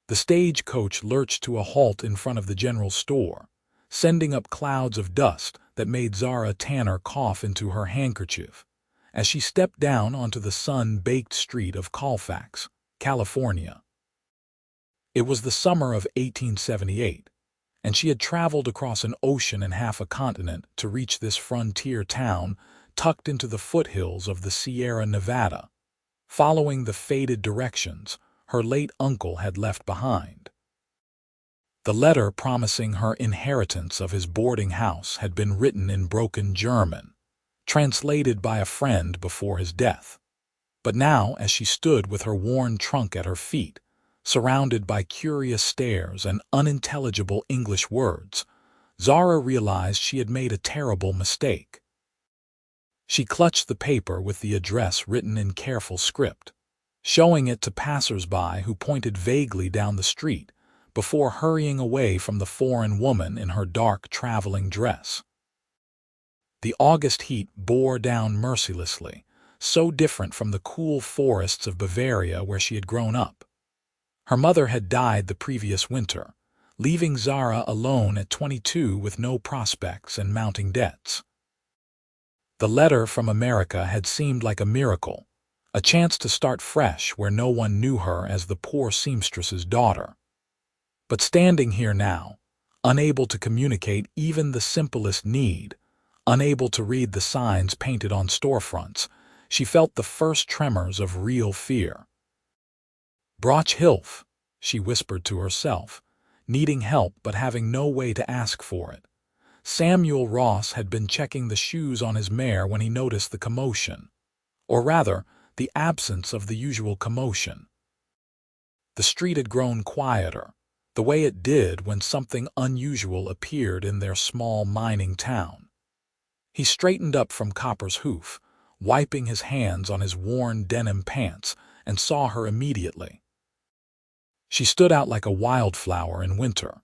The stagecoach lurched to a halt in front of the general store, sending up clouds of dust that made Zara Tanner cough into her handkerchief as she stepped down onto the sun-baked street of Colfax, California. It was the summer of 1878, and she had traveled across an ocean and half a continent to reach this frontier town tucked into the foothills of the Sierra Nevada, following the faded directions her late uncle had left behind. The letter promising her inheritance of his boarding house had been written in broken German, translated by a friend before his death. But now, as she stood with her worn trunk at her feet, surrounded by curious stares and unintelligible English words, Zara realized she had made a terrible mistake. She clutched the paper with the address written in careful script, showing it to passers-by who pointed vaguely down the street before hurrying away from the foreign woman in her dark traveling dress. The August heat bore down mercilessly, so different from the cool forests of Bavaria where she had grown up. Her mother had died the previous winter, leaving Zara alone at 22 with no prospects and mounting debts. The letter from America had seemed like a miracle, a chance to start fresh where no one knew her as the poor seamstress's daughter. But standing here now, unable to communicate even the simplest need, unable to read the signs painted on storefronts, she felt the first tremors of real fear. "Broch Hilf," she whispered to herself, needing help but having no way to ask for it. Samuel Ross had been checking the shoes on his mare when he noticed the commotion, or rather, the absence of the usual commotion. The street had grown quieter, the way it did when something unusual appeared in their small mining town. He straightened up from Copper's hoof, wiping his hands on his worn denim pants, and saw her immediately. She stood out like a wildflower in winter,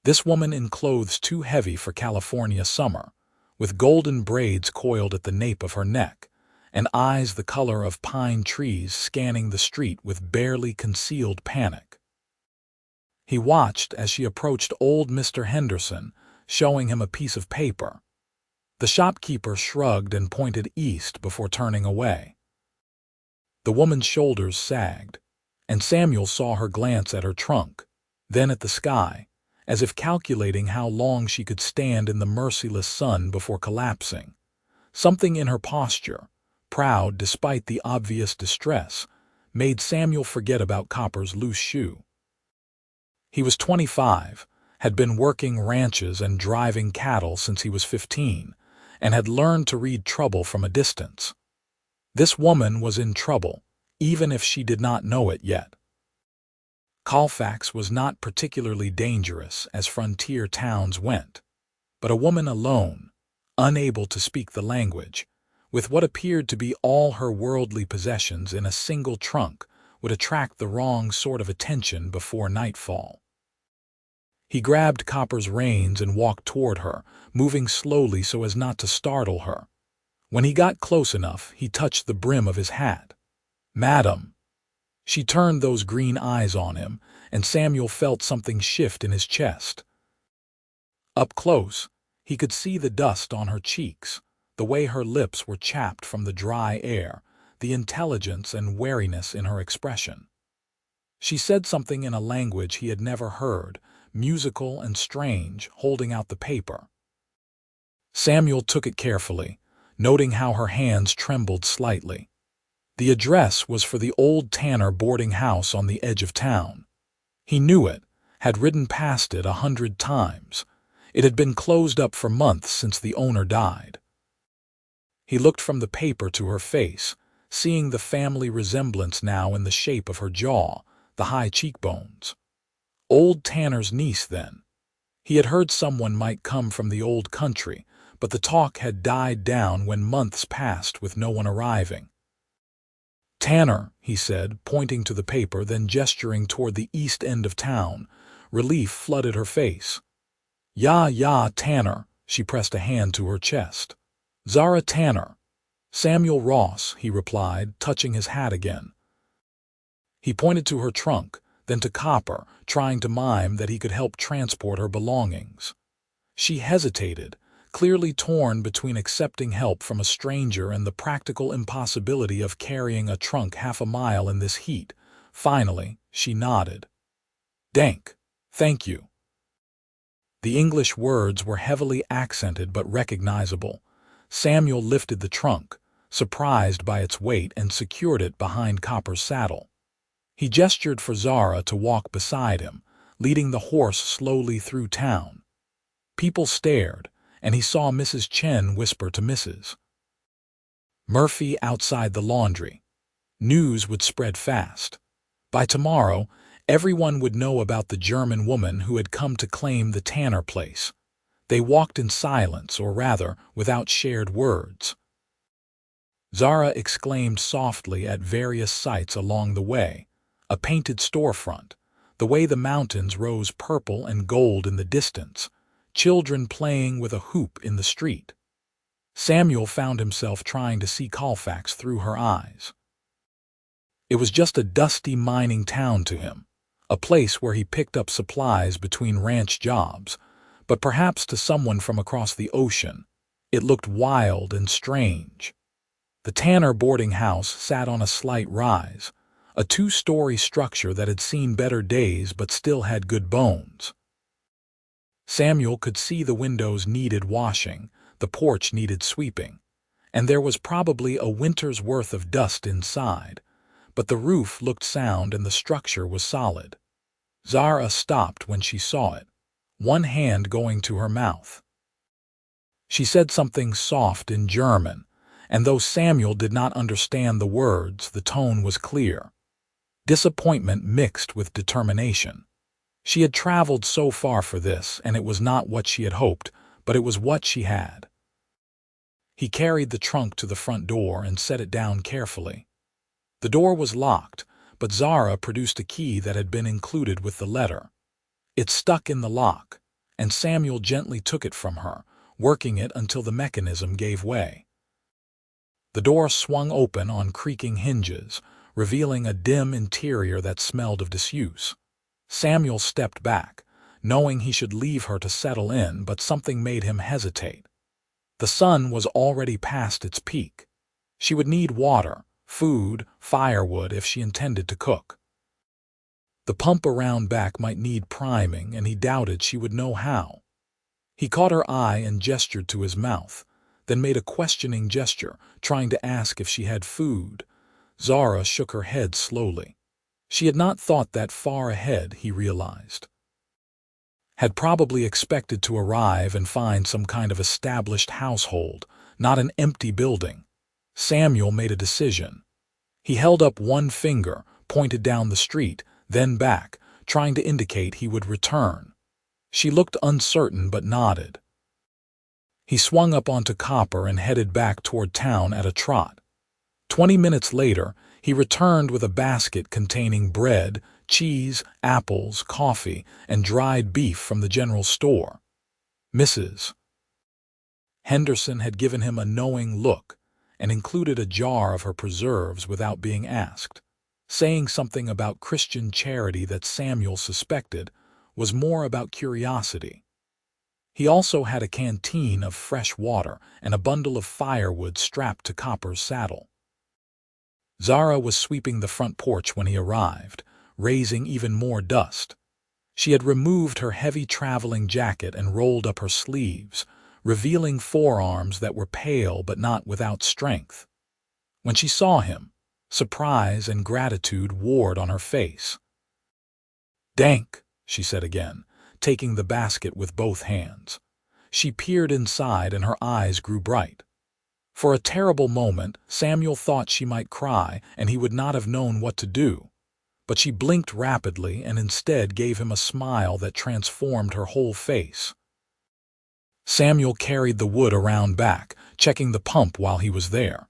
this woman in clothes too heavy for California summer, with golden braids coiled at the nape of her neck, and eyes the color of pine trees scanning the street with barely concealed panic. He watched as she approached old Mr. Henderson, showing him a piece of paper. The shopkeeper shrugged and pointed east before turning away. The woman's shoulders sagged, and Samuel saw her glance at her trunk, then at the sky, as if calculating how long she could stand in the merciless sun before collapsing. Something in her posture, proud despite the obvious distress, made Samuel forget about Copper's loose shoe. He was 25, had been working ranches and driving cattle since he was 15, and had learned to read trouble from a distance. This woman was in trouble, even if she did not know it yet. Colfax was not particularly dangerous as frontier towns went, but a woman alone, unable to speak the language, with what appeared to be all her worldly possessions in a single trunk, would attract the wrong sort of attention before nightfall. He grabbed Copper's reins and walked toward her, moving slowly so as not to startle her. When he got close enough, he touched the brim of his hat. "Madam." She turned those green eyes on him, and Samuel felt something shift in his chest. Up close, he could see the dust on her cheeks, the way her lips were chapped from the dry air, the intelligence and wariness in her expression. She said something in a language he had never heard, musical and strange, holding out the paper. Samuel took it carefully, noting how her hands trembled slightly. The address was for the old Tanner boarding house on the edge of town. He knew it, had ridden past it 100 times. It had been closed up for months since the owner died. He looked from the paper to her face, seeing the family resemblance now in the shape of her jaw, the high cheekbones. Old Tanner's niece, then. He had heard someone might come from the old country, but the talk had died down when months passed with no one arriving. "Tanner," he said, pointing to the paper, then gesturing toward the east end of town. Relief flooded her face. "Ja, Tanner," she pressed a hand to her chest. "Zara Tanner." "Samuel Ross," he replied, touching his hat again. He pointed to her trunk, then to Copper, trying to mime that he could help transport her belongings. She hesitated, clearly torn between accepting help from a stranger and the practical impossibility of carrying a trunk half a mile in this heat. Finally, she nodded. "Dank. Thank you." The English words were heavily accented but recognizable. Samuel lifted the trunk, surprised by its weight, and secured it behind Copper's saddle. He gestured for Zara to walk beside him, leading the horse slowly through town. People stared, and he saw Mrs. Chen whisper to Mrs. Murphy outside the laundry. News would spread fast. By tomorrow, everyone would know about the German woman who had come to claim the Tanner place. They walked in silence, or rather, without shared words. Zara exclaimed softly at various sights along the way: a painted storefront, the way the mountains rose purple and gold in the distance, children playing with a hoop in the street. Samuel found himself trying to see Colfax through her eyes. It was just a dusty mining town to him, a place where he picked up supplies between ranch jobs, but perhaps to someone from across the ocean, it looked wild and strange. The Tanner boarding house sat on a slight rise, a two-story structure that had seen better days but still had good bones. Samuel could see the windows needed washing, the porch needed sweeping, and there was probably a winter's worth of dust inside, but the roof looked sound and the structure was solid. Zara stopped when she saw it, one hand going to her mouth. She said something soft in German, and though Samuel did not understand the words, the tone was clear. Disappointment mixed with determination. She had traveled so far for this, and it was not what she had hoped, but it was what she had. He carried the trunk to the front door and set it down carefully. The door was locked, but Zara produced a key that had been included with the letter. It stuck in the lock, and Samuel gently took it from her, working it until the mechanism gave way. The door swung open on creaking hinges, revealing a dim interior that smelled of disuse. Samuel stepped back, knowing he should leave her to settle in, but something made him hesitate. The sun was already past its peak. She would need water, food, firewood if she intended to cook. The pump around back might need priming, and he doubted she would know how. He caught her eye and gestured to his mouth, then made a questioning gesture, trying to ask if she had food. Zara shook her head slowly. She had not thought that far ahead, he realized. Had probably expected to arrive and find some kind of established household, not an empty building. Samuel made a decision. He held up one finger, pointed down the street, then back, trying to indicate he would return. She looked uncertain but nodded. He swung up onto Copper and headed back toward town at a trot. 20 minutes later, he returned with a basket containing bread, cheese, apples, coffee, and dried beef from the general store. Mrs. Henderson had given him a knowing look and included a jar of her preserves without being asked. Saying something about Christian charity that Samuel suspected was more about curiosity. He also had a canteen of fresh water and a bundle of firewood strapped to Copper's saddle. Zara was sweeping the front porch when he arrived, raising even more dust. She had removed her heavy traveling jacket and rolled up her sleeves, revealing forearms that were pale but not without strength. When she saw him, surprise and gratitude warred on her face. "Dank," she said again, taking the basket with both hands. She peered inside and her eyes grew bright. For a terrible moment, Samuel thought she might cry and he would not have known what to do. But she blinked rapidly and instead gave him a smile that transformed her whole face. Samuel carried the wood around back, checking the pump while he was there.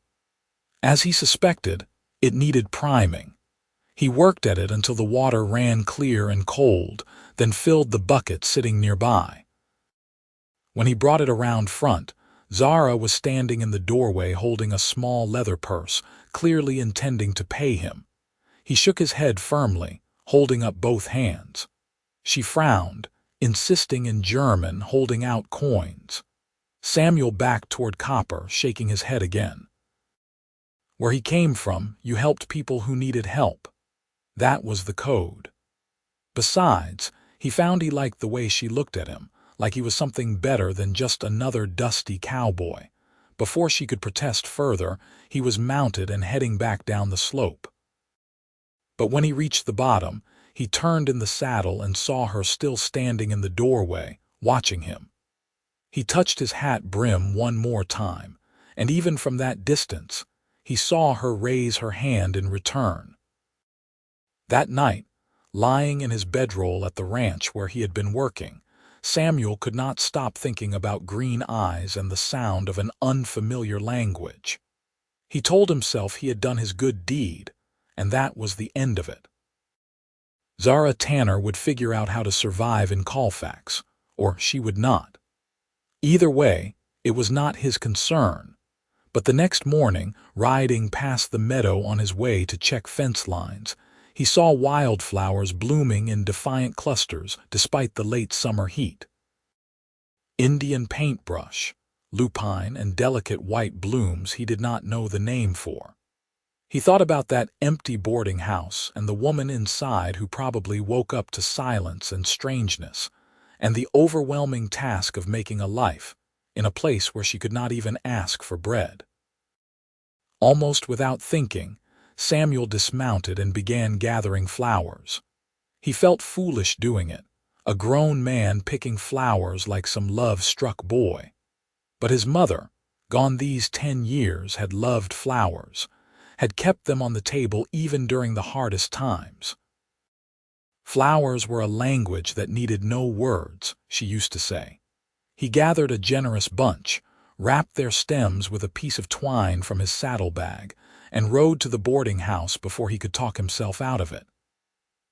As he suspected, it needed priming. He worked at it until the water ran clear and cold, then filled the bucket sitting nearby. When he brought it around front, Zara was standing in the doorway holding a small leather purse, clearly intending to pay him. He shook his head firmly, holding up both hands. She frowned, insisting in German, holding out coins. Samuel backed toward Copper, shaking his head again. Where he came from, you helped people who needed help. That was the code. Besides, he found he liked the way she looked at him, like he was something better than just another dusty cowboy. Before she could protest further, he was mounted and heading back down the slope. But when he reached the bottom, he turned in the saddle and saw her still standing in the doorway, watching him. He touched his hat brim one more time, and even from that distance, he saw her raise her hand in return. That night, lying in his bedroll at the ranch where he had been working, Samuel could not stop thinking about green eyes and the sound of an unfamiliar language. He told himself he had done his good deed, and that was the end of it. Zara Tanner would figure out how to survive in Colfax, or she would not. Either way, it was not his concern. But the next morning, riding past the meadow on his way to check fence lines, he saw wildflowers blooming in defiant clusters despite the late summer heat. Indian paintbrush, lupine, and delicate white blooms he did not know the name for. He thought about that empty boarding house and the woman inside who probably woke up to silence and strangeness, and the overwhelming task of making a life in a place where she could not even ask for bread. Almost without thinking, Samuel dismounted and began gathering flowers. He felt foolish doing it, a grown man picking flowers like some love-struck boy. But his mother, gone these 10 years, had loved flowers, had kept them on the table even during the hardest times. Flowers were a language that needed no words, she used to say. He gathered a generous bunch, wrapped their stems with a piece of twine from his saddlebag, and rode to the boarding house before he could talk himself out of it.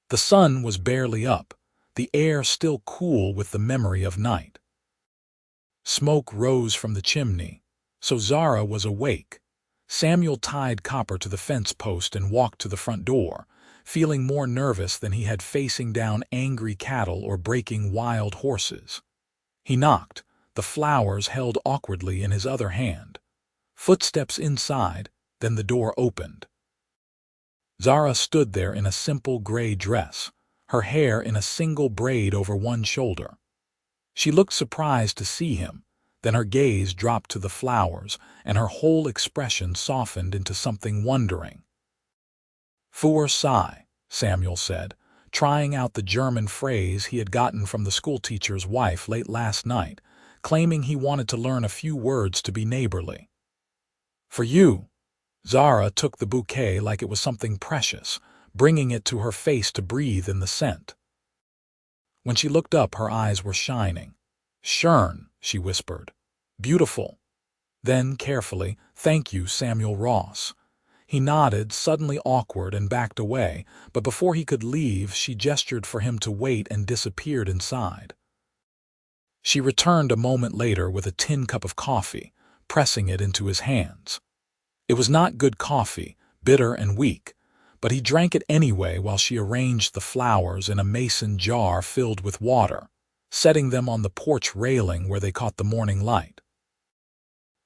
The sun was barely up, the air still cool with the memory of night. Smoke rose from the chimney, so Zara was awake. Samuel tied Copper to the fence post and walked to the front door, feeling more nervous than he had facing down angry cattle or breaking wild horses. He knocked, the flowers held awkwardly in his other hand. Footsteps inside, then the door opened. Zara stood there in a simple gray dress, her hair in a single braid over one shoulder. She looked surprised to see him, then her gaze dropped to the flowers, and her whole expression softened into something wondering. "Für Sie," Samuel said, trying out the German phrase he had gotten from the schoolteacher's wife late last night, claiming he wanted to learn a few words to be neighborly. "For you." Zara took the bouquet like it was something precious, bringing it to her face to breathe in the scent. When she looked up, her eyes were shining. "Schön," she whispered. "Beautiful." Then, carefully, "Thank you, Samuel Ross." He nodded, suddenly awkward, and backed away, but before he could leave, she gestured for him to wait and disappeared inside. She returned a moment later with a tin cup of coffee, pressing it into his hands. It was not good coffee, bitter and weak, but he drank it anyway while she arranged the flowers in a mason jar filled with water, setting them on the porch railing where they caught the morning light.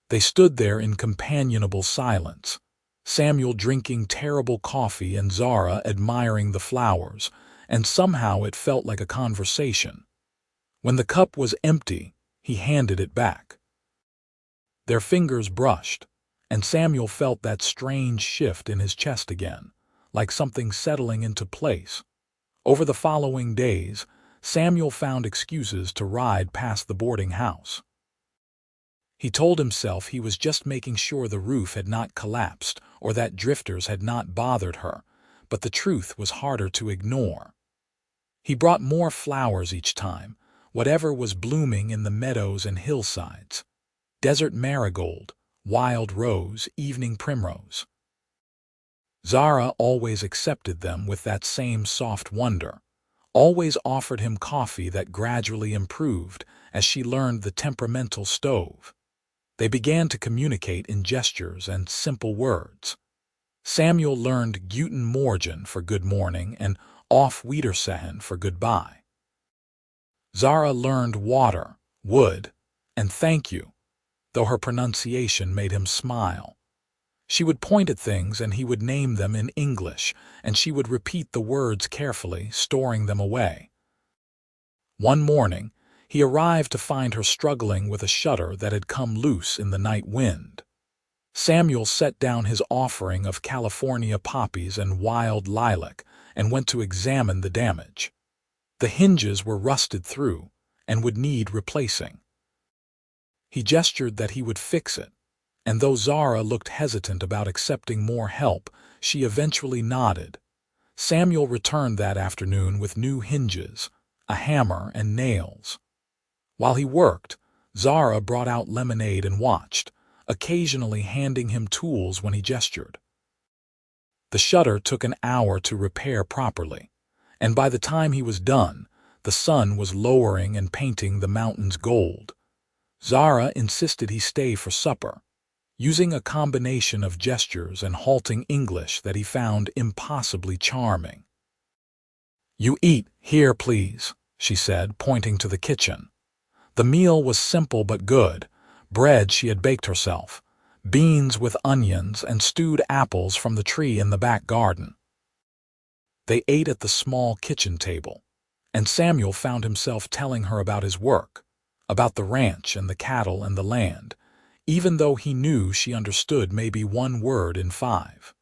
They stood there in companionable silence, Samuel drinking terrible coffee and Zara admiring the flowers, and somehow it felt like a conversation. When the cup was empty, he handed it back. Their fingers brushed, and Samuel felt that strange shift in his chest again, like something settling into place. Over the following days, Samuel found excuses to ride past the boarding house. He told himself he was just making sure the roof had not collapsed or that drifters had not bothered her, but the truth was harder to ignore. He brought more flowers each time, whatever was blooming in the meadows and hillsides. Desert marigold, wild rose, evening primrose. Zara always accepted them with that same soft wonder, always offered him coffee that gradually improved as she learned the temperamental stove. They began to communicate in gestures and simple words. Samuel learned Guten Morgen for good morning and Auf Wiedersehen for goodbye. Zara learned water, wood, and thank you, though her pronunciation made him smile. She would point at things and he would name them in English, and she would repeat the words carefully, storing them away. One morning, he arrived to find her struggling with a shutter that had come loose in the night wind. Samuel set down his offering of California poppies and wild lilac and went to examine the damage. The hinges were rusted through and would need replacing. He gestured that he would fix it, and though Zara looked hesitant about accepting more help, she eventually nodded. Samuel returned that afternoon with new hinges, a hammer, and nails. While he worked, Zara brought out lemonade and watched, occasionally handing him tools when he gestured. The shutter took an hour to repair properly, and by the time he was done, the sun was lowering and painting the mountains gold. Zara insisted he stay for supper, using a combination of gestures and halting English that he found impossibly charming. "You eat here, please," she said, pointing to the kitchen. The meal was simple but good. Bread she had baked herself, beans with onions, and stewed apples from the tree in the back garden. They ate at the small kitchen table, and Samuel found himself telling her about his work, about the ranch and the cattle and the land, even though he knew she understood maybe one word in 5.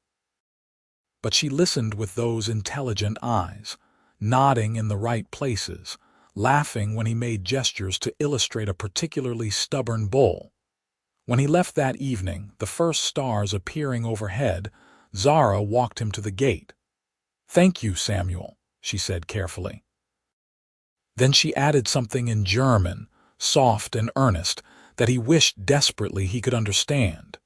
But she listened with those intelligent eyes, nodding in the right places, laughing when he made gestures to illustrate a particularly stubborn bull. When he left that evening, the first stars appearing overhead, Zara walked him to the gate. "Thank you, Samuel," she said carefully. Then she added something in German, soft and earnest, that he wished desperately he could understand.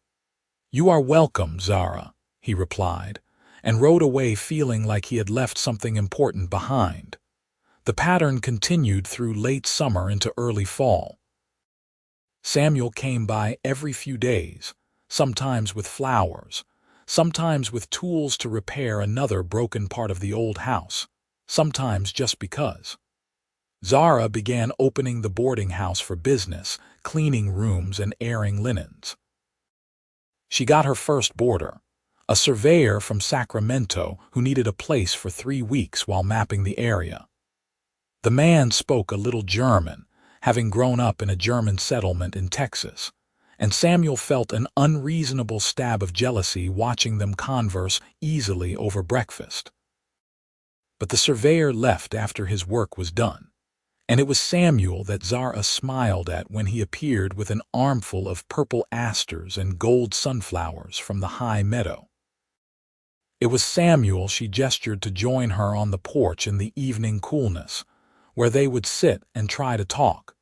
"You are welcome, Zara," he replied, and rode away feeling like he had left something important behind. The pattern continued through late summer into early fall. Samuel came by every few days, sometimes with flowers, sometimes with tools to repair another broken part of the old house, sometimes just because. Zara began opening the boarding house for business, cleaning rooms and airing linens. She got her first boarder, a surveyor from Sacramento who needed a place for 3 weeks while mapping the area. The man spoke a little German, having grown up in a German settlement in Texas, and Samuel felt an unreasonable stab of jealousy watching them converse easily over breakfast. But the surveyor left after his work was done, and it was Samuel that Zara smiled at when he appeared with an armful of purple asters and gold sunflowers from the high meadow. It was Samuel she gestured to join her on the porch in the evening coolness, where they would sit and try to talk,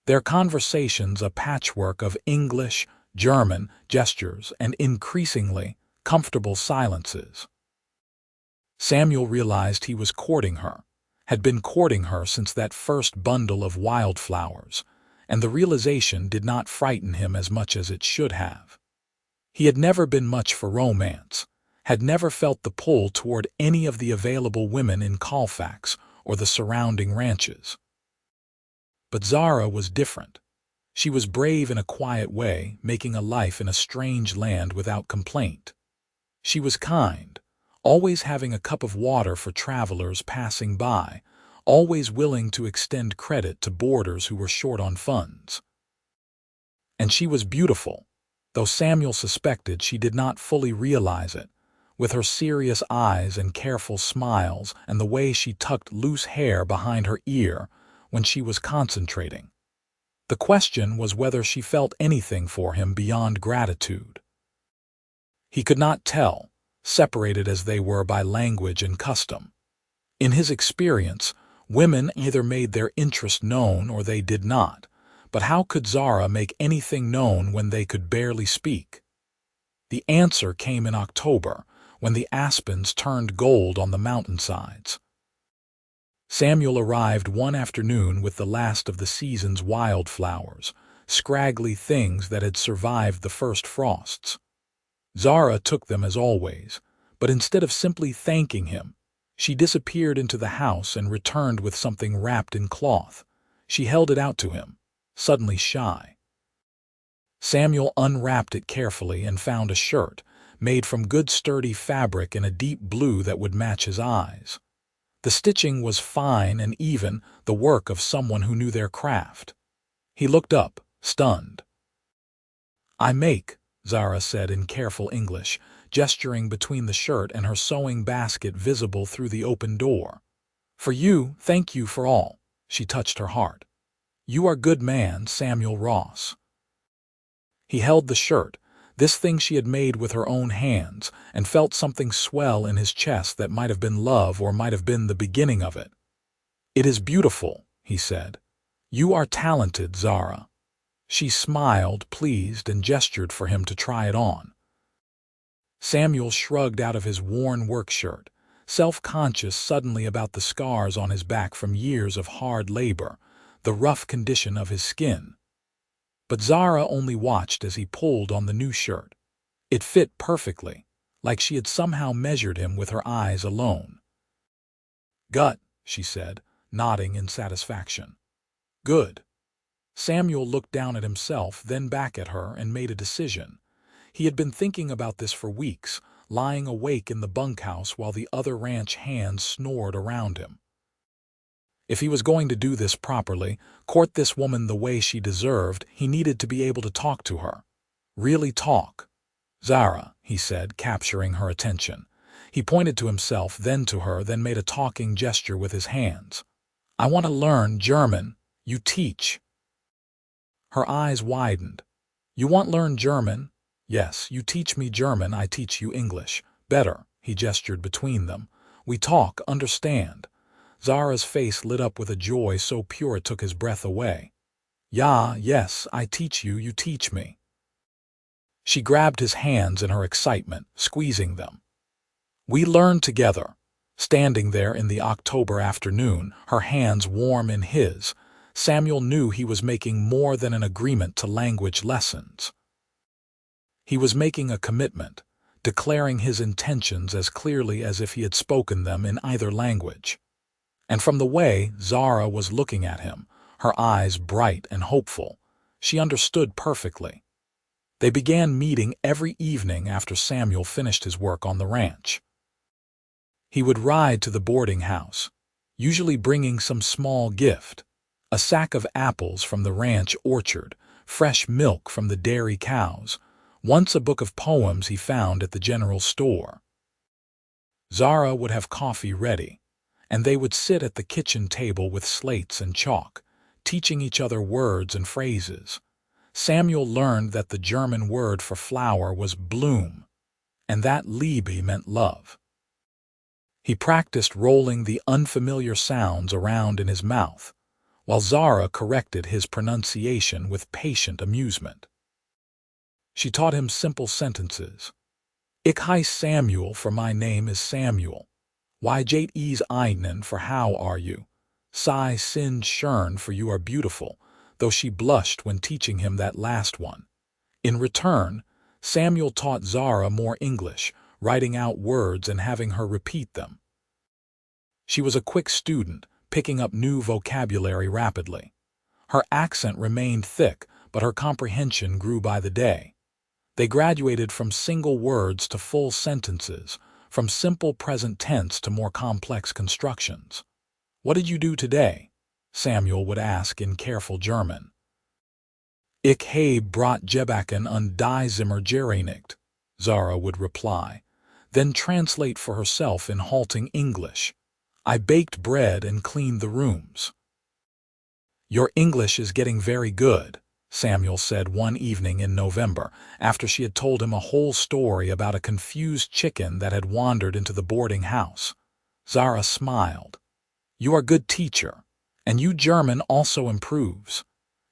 their conversations a patchwork of English, German, gestures, and increasingly comfortable silences. Samuel realized he was courting her, had been courting her since that first bundle of wildflowers, and the realization did not frighten him as much as it should have. He had never been much for romance, had never felt the pull toward any of the available women in Colfax or the surrounding ranches. But Zara was different. She was brave in a quiet way, making a life in a strange land without complaint. She was kind, always having a cup of water for travelers passing by, always willing to extend credit to boarders who were short on funds. And she was beautiful, though Samuel suspected she did not fully realize it, with her serious eyes and careful smiles and the way she tucked loose hair behind her ear when she was concentrating. The question was whether she felt anything for him beyond gratitude. He could not tell, separated as they were by language and custom. In his experience, women either made their interest known or they did not, but how could Zara make anything known when they could barely speak? The answer came in October, when the aspens turned gold on the mountainsides. Samuel arrived one afternoon with the last of the season's wildflowers, scraggly things that had survived the first frosts. Zara took them as always, but instead of simply thanking him, She disappeared into the house and returned with something wrapped in cloth. She held it out to him, suddenly shy. Samuel unwrapped it carefully and found a shirt, made from good sturdy fabric in a deep blue that would match his eyes. The stitching was fine and even, the work of someone who knew their craft. He looked up, stunned. "I make," Zara said in careful English, gesturing between the shirt and her sewing basket visible through the open door. "For you, thank you for all." She touched her heart. "You are good man, Samuel Ross." He held the shirt, this thing she had made with her own hands, and felt something swell in his chest that might have been love or might have been the beginning of it. "It is beautiful," he said. "You are talented, Zara." She smiled, pleased, and gestured for him to try it on. Samuel shrugged out of his worn work shirt, self-conscious suddenly about the scars on his back from years of hard labor, the rough condition of his skin. But Zara only watched as he pulled on the new shirt. It fit perfectly, like she had somehow measured him with her eyes alone. "Gut," she said, nodding in satisfaction. "Good." Samuel looked down at himself, then back at her, and made a decision. He had been thinking about this for weeks, lying awake in the bunkhouse while the other ranch hands snored around him. If he was going to do this properly, court this woman the way she deserved, he needed to be able to talk to her. Really talk. "Zara," he said, capturing her attention. He pointed to himself, then to her, then made a talking gesture with his hands. "I want to learn German. You teach." Her eyes widened. "You want to learn German?" "Yes, you teach me German, I teach you English. Better," he gestured between them. "We talk, understand." Zara's face lit up with a joy so pure it took his breath away. "Ja, yes, I teach you, you teach me." She grabbed his hands in her excitement, squeezing them. "We learn together." Standing there in the October afternoon, her hands warm in his, Samuel knew he was making more than an agreement to language lessons. He was making a commitment, declaring his intentions as clearly as if he had spoken them in either language. And from the way Zara was looking at him, her eyes bright and hopeful, she understood perfectly. They began meeting every evening after Samuel finished his work on the ranch. He would ride to the boarding house, usually bringing some small gift, a sack of apples from the ranch orchard, fresh milk from the dairy cows, once a book of poems he found at the general store. Zara would have coffee ready, and they would sit at the kitchen table with slates and chalk, teaching each other words and phrases. Samuel learned that the German word for flower was Bloom, and that Liebe meant love. He practiced rolling the unfamiliar sounds around in his mouth, while Zara corrected his pronunciation with patient amusement. She taught him simple sentences. "Ich heiße Samuel, for my name is Samuel. Wie geht es Ihnen, for how are you? Sie sind schön, for you are beautiful," though she blushed when teaching him that last one. In return, Samuel taught Zara more English, writing out words and having her repeat them. She was a quick student, picking up new vocabulary rapidly. Her accent remained thick, but her comprehension grew by the day. They graduated from single words to full sentences, from simple present tense to more complex constructions. "What did you do today?" Samuel would ask in careful German. "Ich habe Brotgebacken und die Zimmer gereinigt," Zara would reply, then translate for herself in halting English. "I baked bread and cleaned the rooms." "Your English is getting very good," Samuel said one evening in November, after she had told him a whole story about a confused chicken that had wandered into the boarding house. Zara smiled. "You are good teacher, and you German also improves."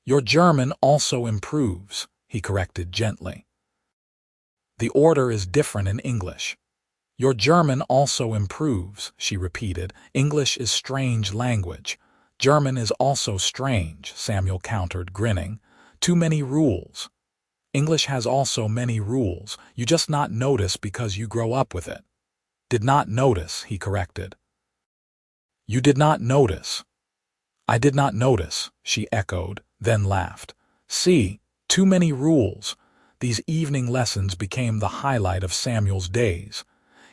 "Your German also improves," he corrected gently. "The order is different in English." "Your German also improves," she repeated. "English is strange language." "German is also strange," Samuel countered, grinning. "Too many rules." "English has also many rules. You just not notice because you grow up with it." "Did not notice," he corrected. You did not notice. I did not notice, she echoed, then laughed. See, too many rules. These evening lessons became the highlight of Samuel's days.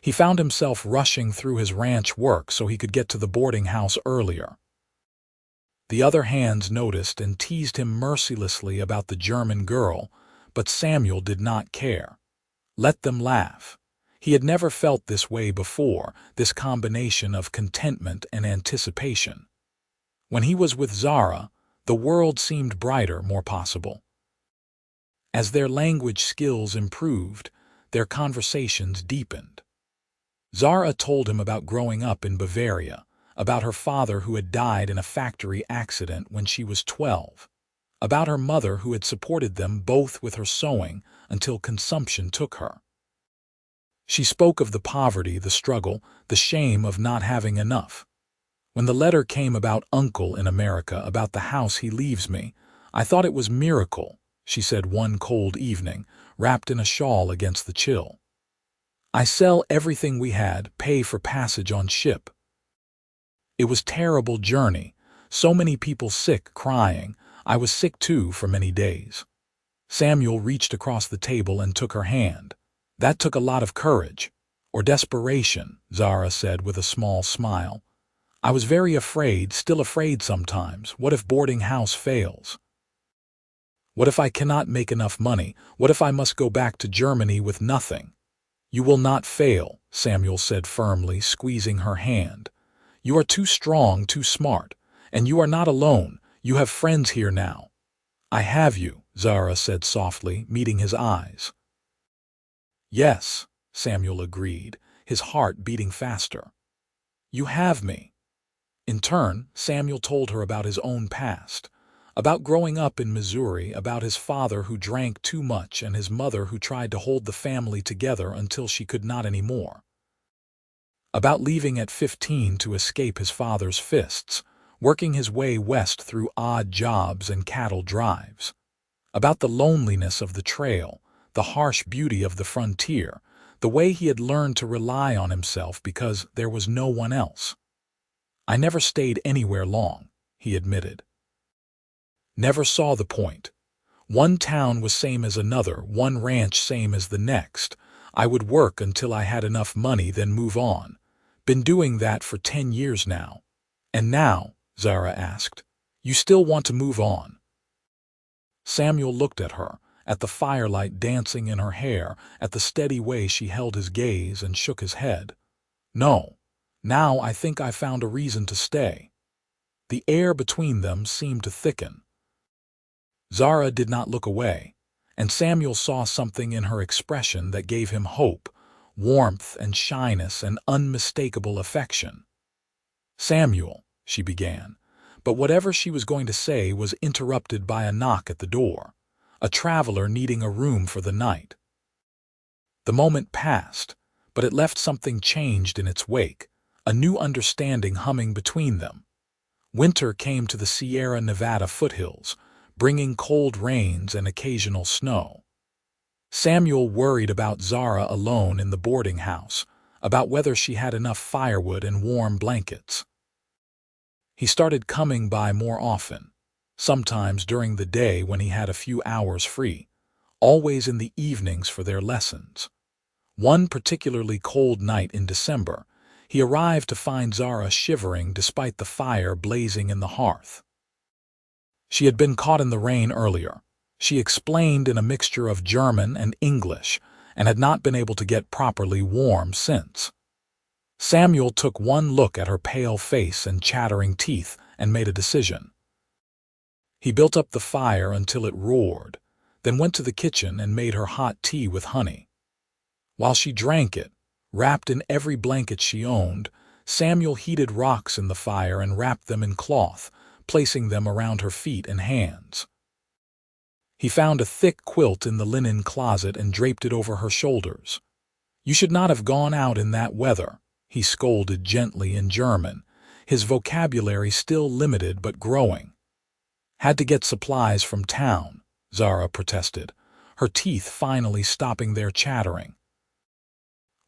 He found himself rushing through his ranch work so he could get to the boarding house earlier. The other hands noticed and teased him mercilessly about the German girl, but Samuel did not care. Let them laugh. He had never felt this way before, this combination of contentment and anticipation. When he was with Zara, the world seemed brighter, more possible. As their language skills improved, their conversations deepened. Zara told him about growing up in Bavaria, about her father who had died in a factory accident when she was 12, about her mother who had supported them both with her sewing until consumption took her. She spoke of the poverty, the struggle, the shame of not having enough. When the letter came about Uncle in America, about the house he leaves me, I thought it was miracle, she said one cold evening, wrapped in a shawl against the chill. I sell everything we had, pay for passage on ship. It was terrible journey, so many people sick, crying. I was sick too for many days. Samuel reached across the table and took her hand. That took a lot of courage, or desperation, Zara said with a small smile. I was very afraid, still afraid sometimes. What if boarding house fails? What if I cannot make enough money? What if I must go back to Germany with nothing? You will not fail, Samuel said firmly, squeezing her hand. You are too strong, too smart, and you are not alone. You have friends here now. I have you, Zara said softly, meeting his eyes. Yes, Samuel agreed, his heart beating faster. You have me. In turn, Samuel told her about his own past, about growing up in Missouri, about his father who drank too much and his mother who tried to hold the family together until she could not anymore. About leaving at 15 to escape his father's fists, working his way west through odd jobs and cattle drives. About the loneliness of the trail, the harsh beauty of the frontier, the way he had learned to rely on himself because there was no one else. I never stayed anywhere long, he admitted. Never saw the point. One town was same as another, one ranch same as the next. I would work until I had enough money, then move on. Been doing that for 10 years now. And now, Zara asked, you still want to move on? Samuel looked at her, at the firelight dancing in her hair, at the steady way she held his gaze, and shook his head. No, now I think I found a reason to stay. The air between them seemed to thicken. Zara did not look away, and Samuel saw something in her expression that gave him hope, warmth and shyness and unmistakable affection. Samuel, she began, but whatever she was going to say was interrupted by a knock at the door, a traveler needing a room for the night. The moment passed, but it left something changed in its wake, a new understanding humming between them. Winter came to the Sierra Nevada foothills, bringing cold rains and occasional snow. Samuel worried about Zara alone in the boarding house, about whether she had enough firewood and warm blankets. He started coming by more often, sometimes during the day when he had a few hours free, always in the evenings for their lessons. One particularly cold night in December, he arrived to find Zara shivering despite the fire blazing in the hearth. She had been caught in the rain earlier, she explained in a mixture of German and English, and had not been able to get properly warm since. Samuel took one look at her pale face and chattering teeth and made a decision. He built up the fire until it roared, then went to the kitchen and made her hot tea with honey. While she drank it, wrapped in every blanket she owned, Samuel heated rocks in the fire and wrapped them in cloth, placing them around her feet and hands. He found a thick quilt in the linen closet and draped it over her shoulders. You should not have gone out in that weather, he scolded gently in German, his vocabulary still limited but growing. Had to get supplies from town, Zara protested, her teeth finally stopping their chattering.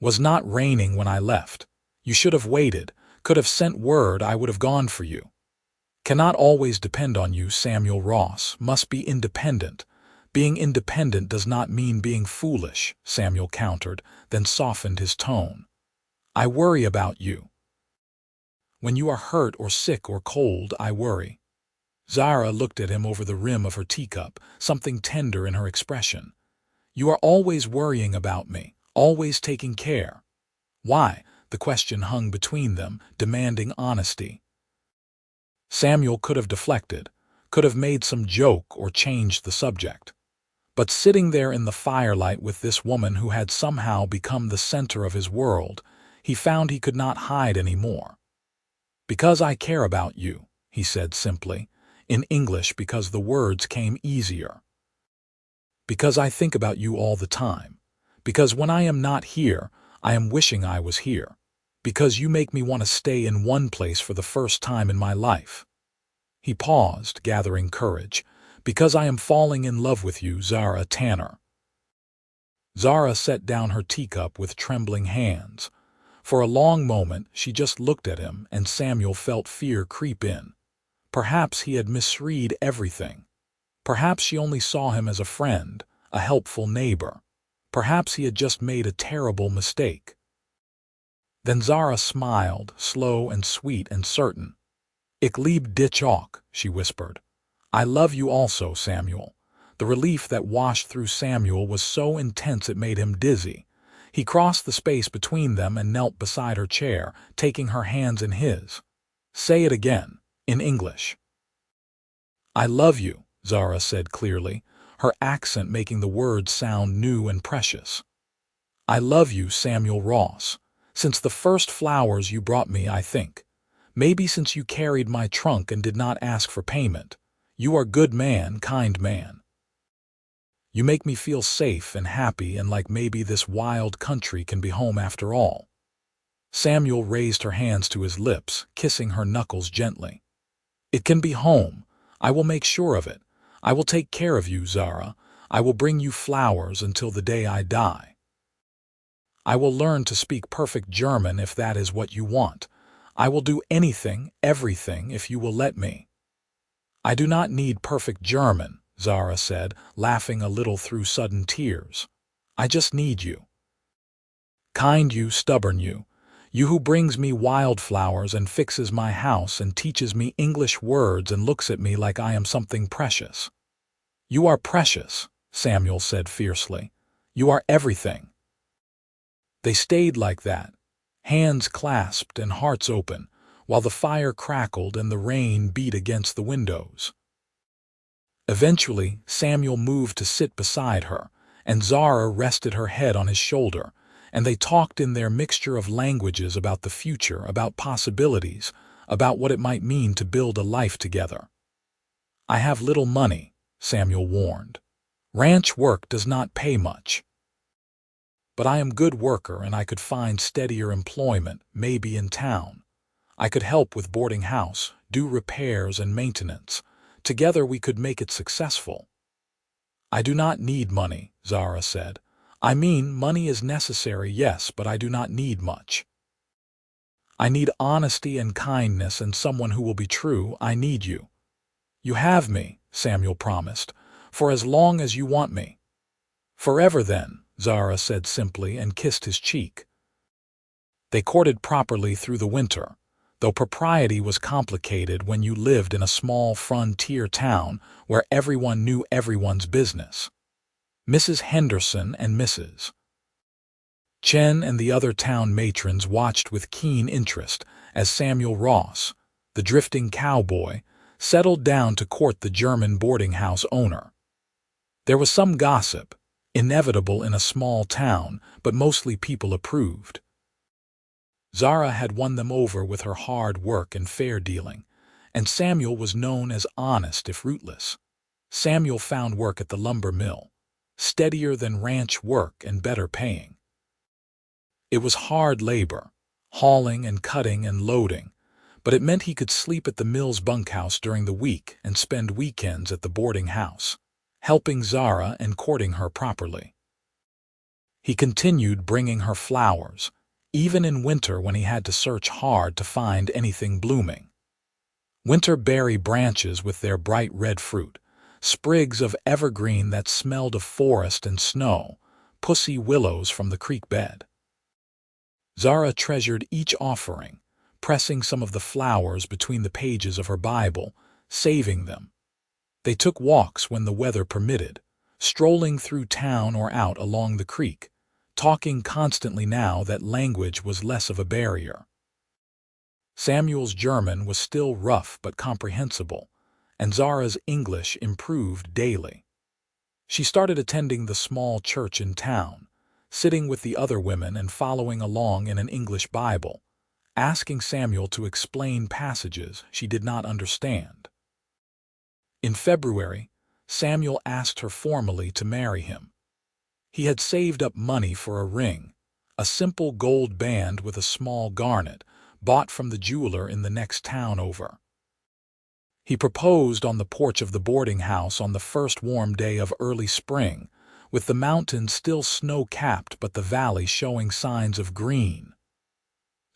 Was not raining when I left. You should have waited. Could have sent word I would have gone for you. Cannot always depend on you, Samuel Ross. Must be independent. Being independent does not mean being foolish, Samuel countered, then softened his tone. I worry about you. When you are hurt or sick or cold, I worry. Zara looked at him over the rim of her teacup, something tender in her expression. You are always worrying about me, always taking care. Why? The question hung between them, demanding honesty. Samuel could have deflected, could have made some joke or changed the subject. But sitting there in the firelight with this woman who had somehow become the center of his world, he found he could not hide any more. Because I care about you, he said simply, in English because the words came easier. Because I think about you all the time. Because when I am not here, I am wishing I was here. Because you make me want to stay in one place for the first time in my life. He paused, gathering courage. Because I am falling in love with you, Zara Tanner. Zara set down her teacup with trembling hands. For a long moment, she just looked at him, and Samuel felt fear creep in. Perhaps he had misread everything. Perhaps she only saw him as a friend, a helpful neighbor. Perhaps he had just made a terrible mistake. Then Zara smiled, slow and sweet and certain. Ik lieb dich ook, she whispered. I love you also, Samuel. The relief that washed through Samuel was so intense it made him dizzy. He crossed the space between them and knelt beside her chair, taking her hands in his. Say it again, in English. I love you, Zara said clearly, her accent making the words sound new and precious. I love you, Samuel Ross. Since the first flowers you brought me, I think. Maybe since you carried my trunk and did not ask for payment. You are good man, kind man. You make me feel safe and happy and like maybe this wild country can be home after all. Samuel raised her hands to his lips, kissing her knuckles gently. It can be home. I will make sure of it. I will take care of you, Zara. I will bring you flowers until the day I die. I will learn to speak perfect German if that is what you want. I will do anything, everything, if you will let me. I do not need perfect German, Zara said, laughing a little through sudden tears. I just need you. Kind you, stubborn you. You who brings me wildflowers and fixes my house and teaches me English words and looks at me like I am something precious. You are precious, Samuel said fiercely. You are everything. They stayed like that, hands clasped and hearts open, while the fire crackled and the rain beat against the windows. Eventually, Samuel moved to sit beside her, and Zara rested her head on his shoulder, and they talked in their mixture of languages about the future, about possibilities, about what it might mean to build a life together. I have little money, Samuel warned. Ranch work does not pay much. But I am a good worker and I could find steadier employment, maybe in town. I could help with boarding house, do repairs and maintenance. Together we could make it successful. I do not need money, Zara said. I mean, money is necessary, yes, but I do not need much. I need honesty and kindness and someone who will be true. I need you. You have me, Samuel promised, for as long as you want me. Forever then, Zara said simply and kissed his cheek. They courted properly through the winter, though propriety was complicated when you lived in a small frontier town where everyone knew everyone's business. Mrs. Henderson and Mrs. Chen and the other town matrons watched with keen interest as Samuel Ross, the drifting cowboy, settled down to court the German boarding house owner. There was some gossip, inevitable in a small town, but mostly people approved. Zara had won them over with her hard work and fair dealing, and Samuel was known as honest if rootless. Samuel found work at the lumber mill, steadier than ranch work and better paying. It was hard labor, hauling and cutting and loading, but it meant he could sleep at the mill's bunkhouse during the week and spend weekends at the boarding house, helping Zara and courting her properly. He continued bringing her flowers, even in winter when he had to search hard to find anything blooming. Winter berry branches with their bright red fruit, sprigs of evergreen that smelled of forest and snow, pussy willows from the creek bed. Zara treasured each offering, pressing some of the flowers between the pages of her Bible, saving them. They took walks when the weather permitted, strolling through town or out along the creek, talking constantly now that language was less of a barrier. Samuel's German was still rough but comprehensible, and Zara's English improved daily. She started attending the small church in town, sitting with the other women and following along in an English Bible, asking Samuel to explain passages she did not understand. In February, Samuel asked her formally to marry him. He had saved up money for a ring, a simple gold band with a small garnet, bought from the jeweler in the next town over. He proposed on the porch of the boarding house on the first warm day of early spring, with the mountains still snow-capped but the valley showing signs of green.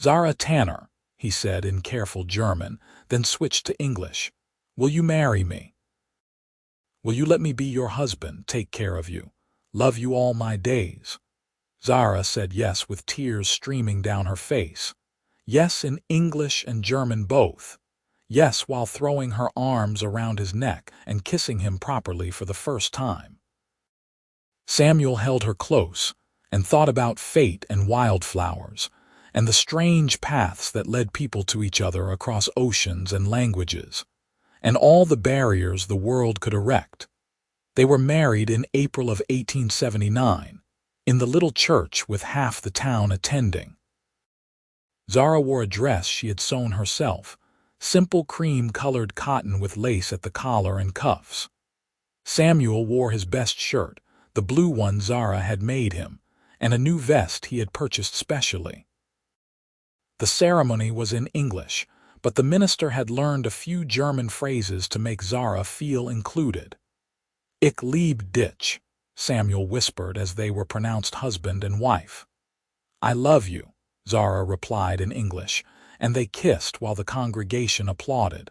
"Zara Tanner," he said in careful German, then switched to English. "Will you marry me? Will you let me be your husband, take care of you, love you all my days?" Zara said yes with tears streaming down her face. Yes in English and German both. Yes while throwing her arms around his neck and kissing him properly for the first time. Samuel held her close and thought about fate and wildflowers, and the strange paths that led people to each other across oceans and languages, and all the barriers the world could erect. They were married in April of 1879, in the little church with half the town attending. Zara wore a dress she had sewn herself, simple cream-colored cotton with lace at the collar and cuffs. Samuel wore his best shirt, the blue one Zara had made him, and a new vest he had purchased specially. The ceremony was in English, but the minister had learned a few German phrases to make Zara feel included. "Ich liebe dich," Samuel whispered as they were pronounced husband and wife. "I love you," Zara replied in English, and they kissed while the congregation applauded.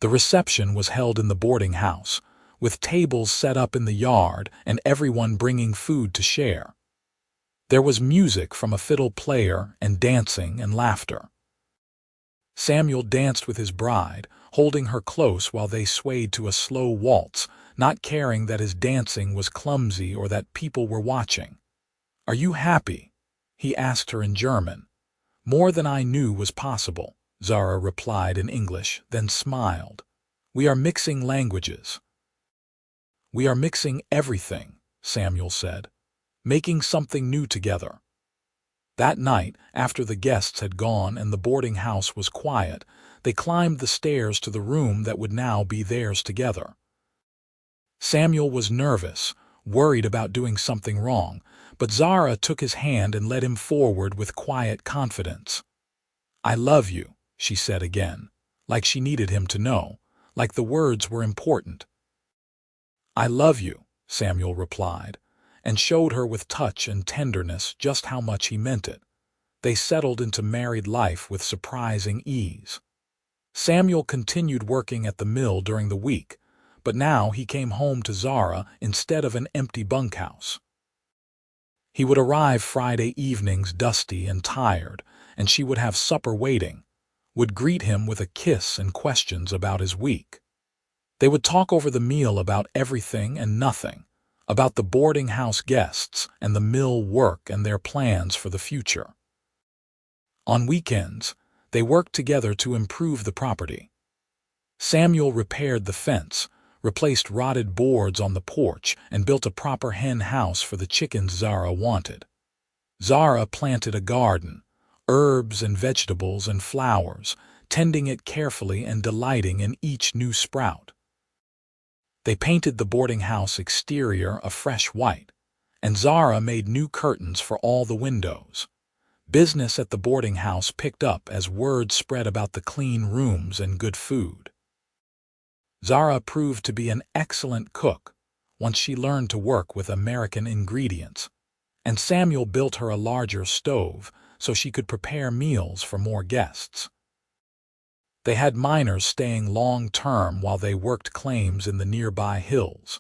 The reception was held in the boarding house, with tables set up in the yard and everyone bringing food to share. There was music from a fiddle player and dancing and laughter. Samuel danced with his bride, holding her close while they swayed to a slow waltz, not caring that his dancing was clumsy or that people were watching. "Are you happy?" he asked her in German. "More than I knew was possible," Zara replied in English, then smiled. "We are mixing languages." "We are mixing everything," Samuel said, "making something new together." That night, after the guests had gone and the boarding house was quiet, they climbed the stairs to the room that would now be theirs together. Samuel was nervous, worried about doing something wrong, but Zara took his hand and led him forward with quiet confidence. "I love you," she said again, like she needed him to know, like the words were important. "I love you," Samuel replied, and showed her with touch and tenderness just how much he meant it. They settled into married life with surprising ease. Samuel continued working at the mill during the week, but now he came home to Zara instead of an empty bunkhouse. He would arrive Friday evenings dusty and tired, and she would have supper waiting, would greet him with a kiss and questions about his week. They would talk over the meal about everything and nothing, about the boarding house guests and the mill work and their plans for the future. On weekends, they worked together to improve the property. Samuel repaired the fence, replaced rotted boards on the porch, and built a proper hen house for the chickens Zara wanted. Zara planted a garden, herbs and vegetables and flowers, tending it carefully and delighting in each new sprout. They painted the boarding house exterior a fresh white, and Zara made new curtains for all the windows. Business at the boarding house picked up as word spread about the clean rooms and good food. Zara proved to be an excellent cook once she learned to work with American ingredients, and Samuel built her a larger stove so she could prepare meals for more guests. They had miners staying long-term while they worked claims in the nearby hills,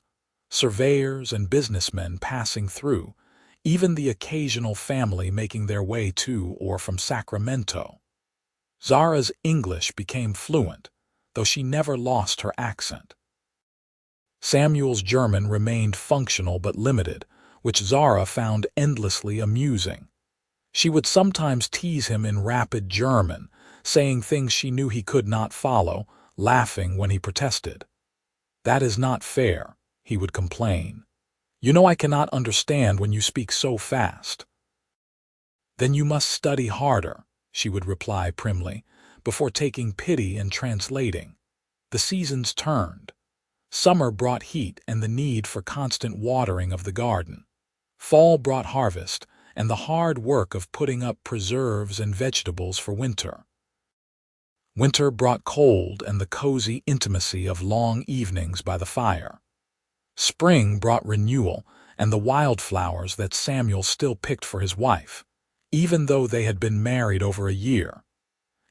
surveyors and businessmen passing through, even the occasional family making their way to or from Sacramento. Zara's English became fluent, though she never lost her accent. Samuel's German remained functional but limited, which Zara found endlessly amusing. She would sometimes tease him in rapid German, saying things she knew he could not follow, laughing when he protested. "That is not fair," he would complain. "You know I cannot understand when you speak so fast." "Then you must study harder," she would reply primly, before taking pity and translating. The seasons turned. Summer brought heat and the need for constant watering of the garden. Fall brought harvest and the hard work of putting up preserves and vegetables for winter. Winter brought cold and the cozy intimacy of long evenings by the fire. Spring brought renewal and the wildflowers that Samuel still picked for his wife, even though they had been married over a year.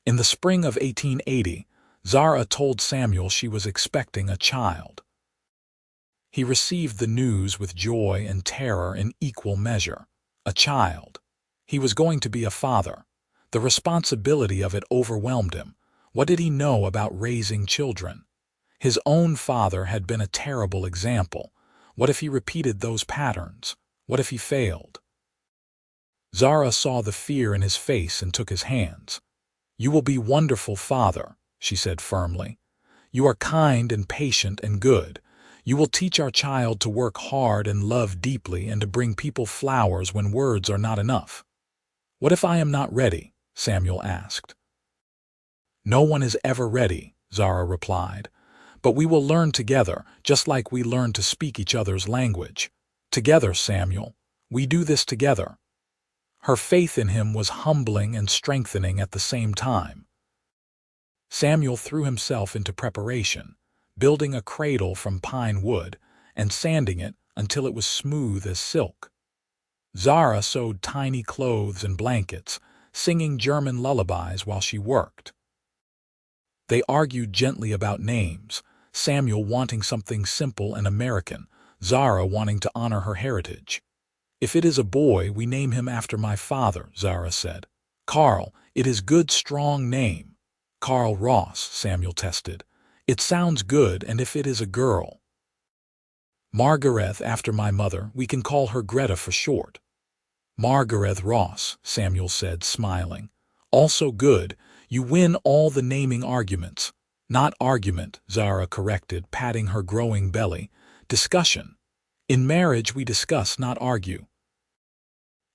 In the spring of 1880, Zara told Samuel she was expecting a child. He received the news with joy and terror in equal measure. A child. He was going to be a father. The responsibility of it overwhelmed him. What did he know about raising children? His own father had been a terrible example. What if he repeated those patterns? What if he failed? Zara saw the fear in his face and took his hands. "You will be wonderful, father," she said firmly. "You are kind and patient and good. You will teach our child to work hard and love deeply and to bring people flowers when words are not enough." "What if I am not ready?" Samuel asked. "No one is ever ready," Zara replied. "But we will learn together, just like we learned to speak each other's language. Together, Samuel. We do this together." Her faith in him was humbling and strengthening at the same time. Samuel threw himself into preparation, building a cradle from pine wood and sanding it until it was smooth as silk. Zara sewed tiny clothes and blankets, singing German lullabies while she worked. They argued gently about names, Samuel wanting something simple and American, Zara wanting to honor her heritage. "If it is a boy, we name him after my father," Zara said. "Carl, it is good strong name." "Carl Ross," Samuel tested. "It sounds good, and if it is a girl?" "Margaret, after my mother, we can call her Greta for short." "Margaret Ross," Samuel said, smiling. "Also good. You win all the naming arguments." "Not argument," Zara corrected, patting her growing belly. "Discussion. In marriage we discuss, not argue."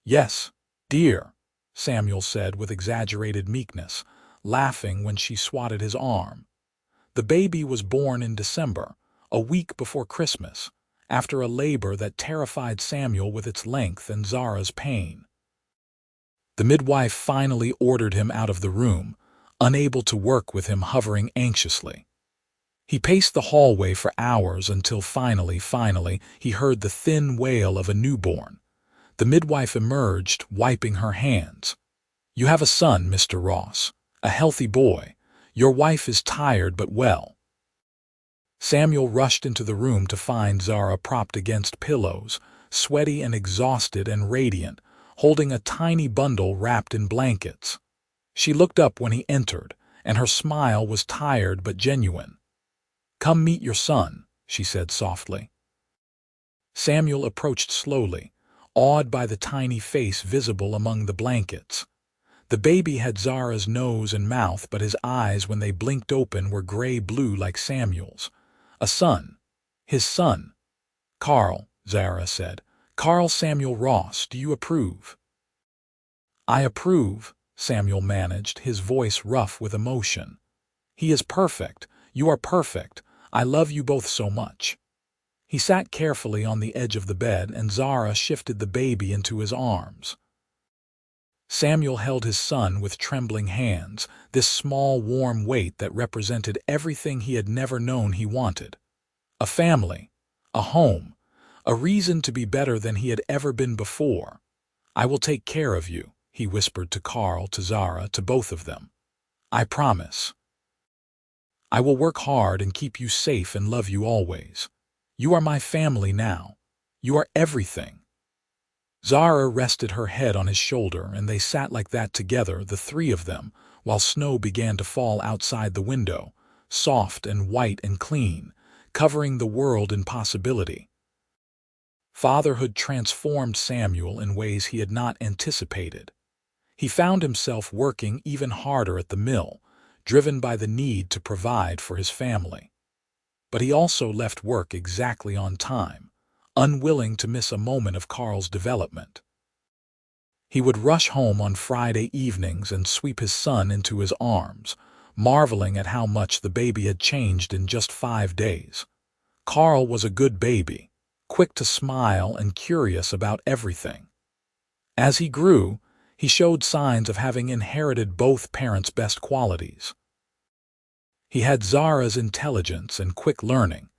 "Yes, dear," Samuel said with exaggerated meekness, laughing when she swatted his arm. The baby was born in December, a week before Christmas, after a labor that terrified Samuel with its length and Zara's pain. The midwife finally ordered him out of the room, unable to work with him hovering anxiously. He paced the hallway for hours until finally, he heard the thin wail of a newborn. The midwife emerged, wiping her hands. "You have a son, Mr. Ross. A healthy boy. Your wife is tired but well." Samuel rushed into the room to find Zara propped against pillows, sweaty and exhausted and radiant, holding a tiny bundle wrapped in blankets. She looked up when he entered, and her smile was tired but genuine. "Come meet your son," she said softly. Samuel approached slowly, awed by the tiny face visible among the blankets. The baby had Zara's nose and mouth, but his eyes, when they blinked open, were gray-blue like Samuel's. A son. His son. "Carl," Zara said. "Carl Samuel Ross, do you approve?" "I approve," Samuel managed, his voice rough with emotion. "He is perfect. You are perfect. I love you both so much." He sat carefully on the edge of the bed, and Zara shifted the baby into his arms. Samuel held his son with trembling hands, this small, warm weight that represented everything he had never known he wanted. A family, a home, a reason to be better than he had ever been before. "I will take care of you," he whispered to Carl, to Zara, to both of them. "I promise. I will work hard and keep you safe and love you always. You are my family now. You are everything." Zara rested her head on his shoulder, and they sat like that together, the three of them, while snow began to fall outside the window, soft and white and clean, covering the world in possibility. Fatherhood transformed Samuel in ways he had not anticipated. He found himself working even harder at the mill, driven by the need to provide for his family. But he also left work exactly on time, unwilling to miss a moment of Carl's development. He would rush home on Friday evenings and sweep his son into his arms, marveling at how much the baby had changed in just 5 days. Carl was a good baby, quick to smile and curious about everything. As he grew, he showed signs of having inherited both parents' best qualities. He had Zara's intelligence and quick learning,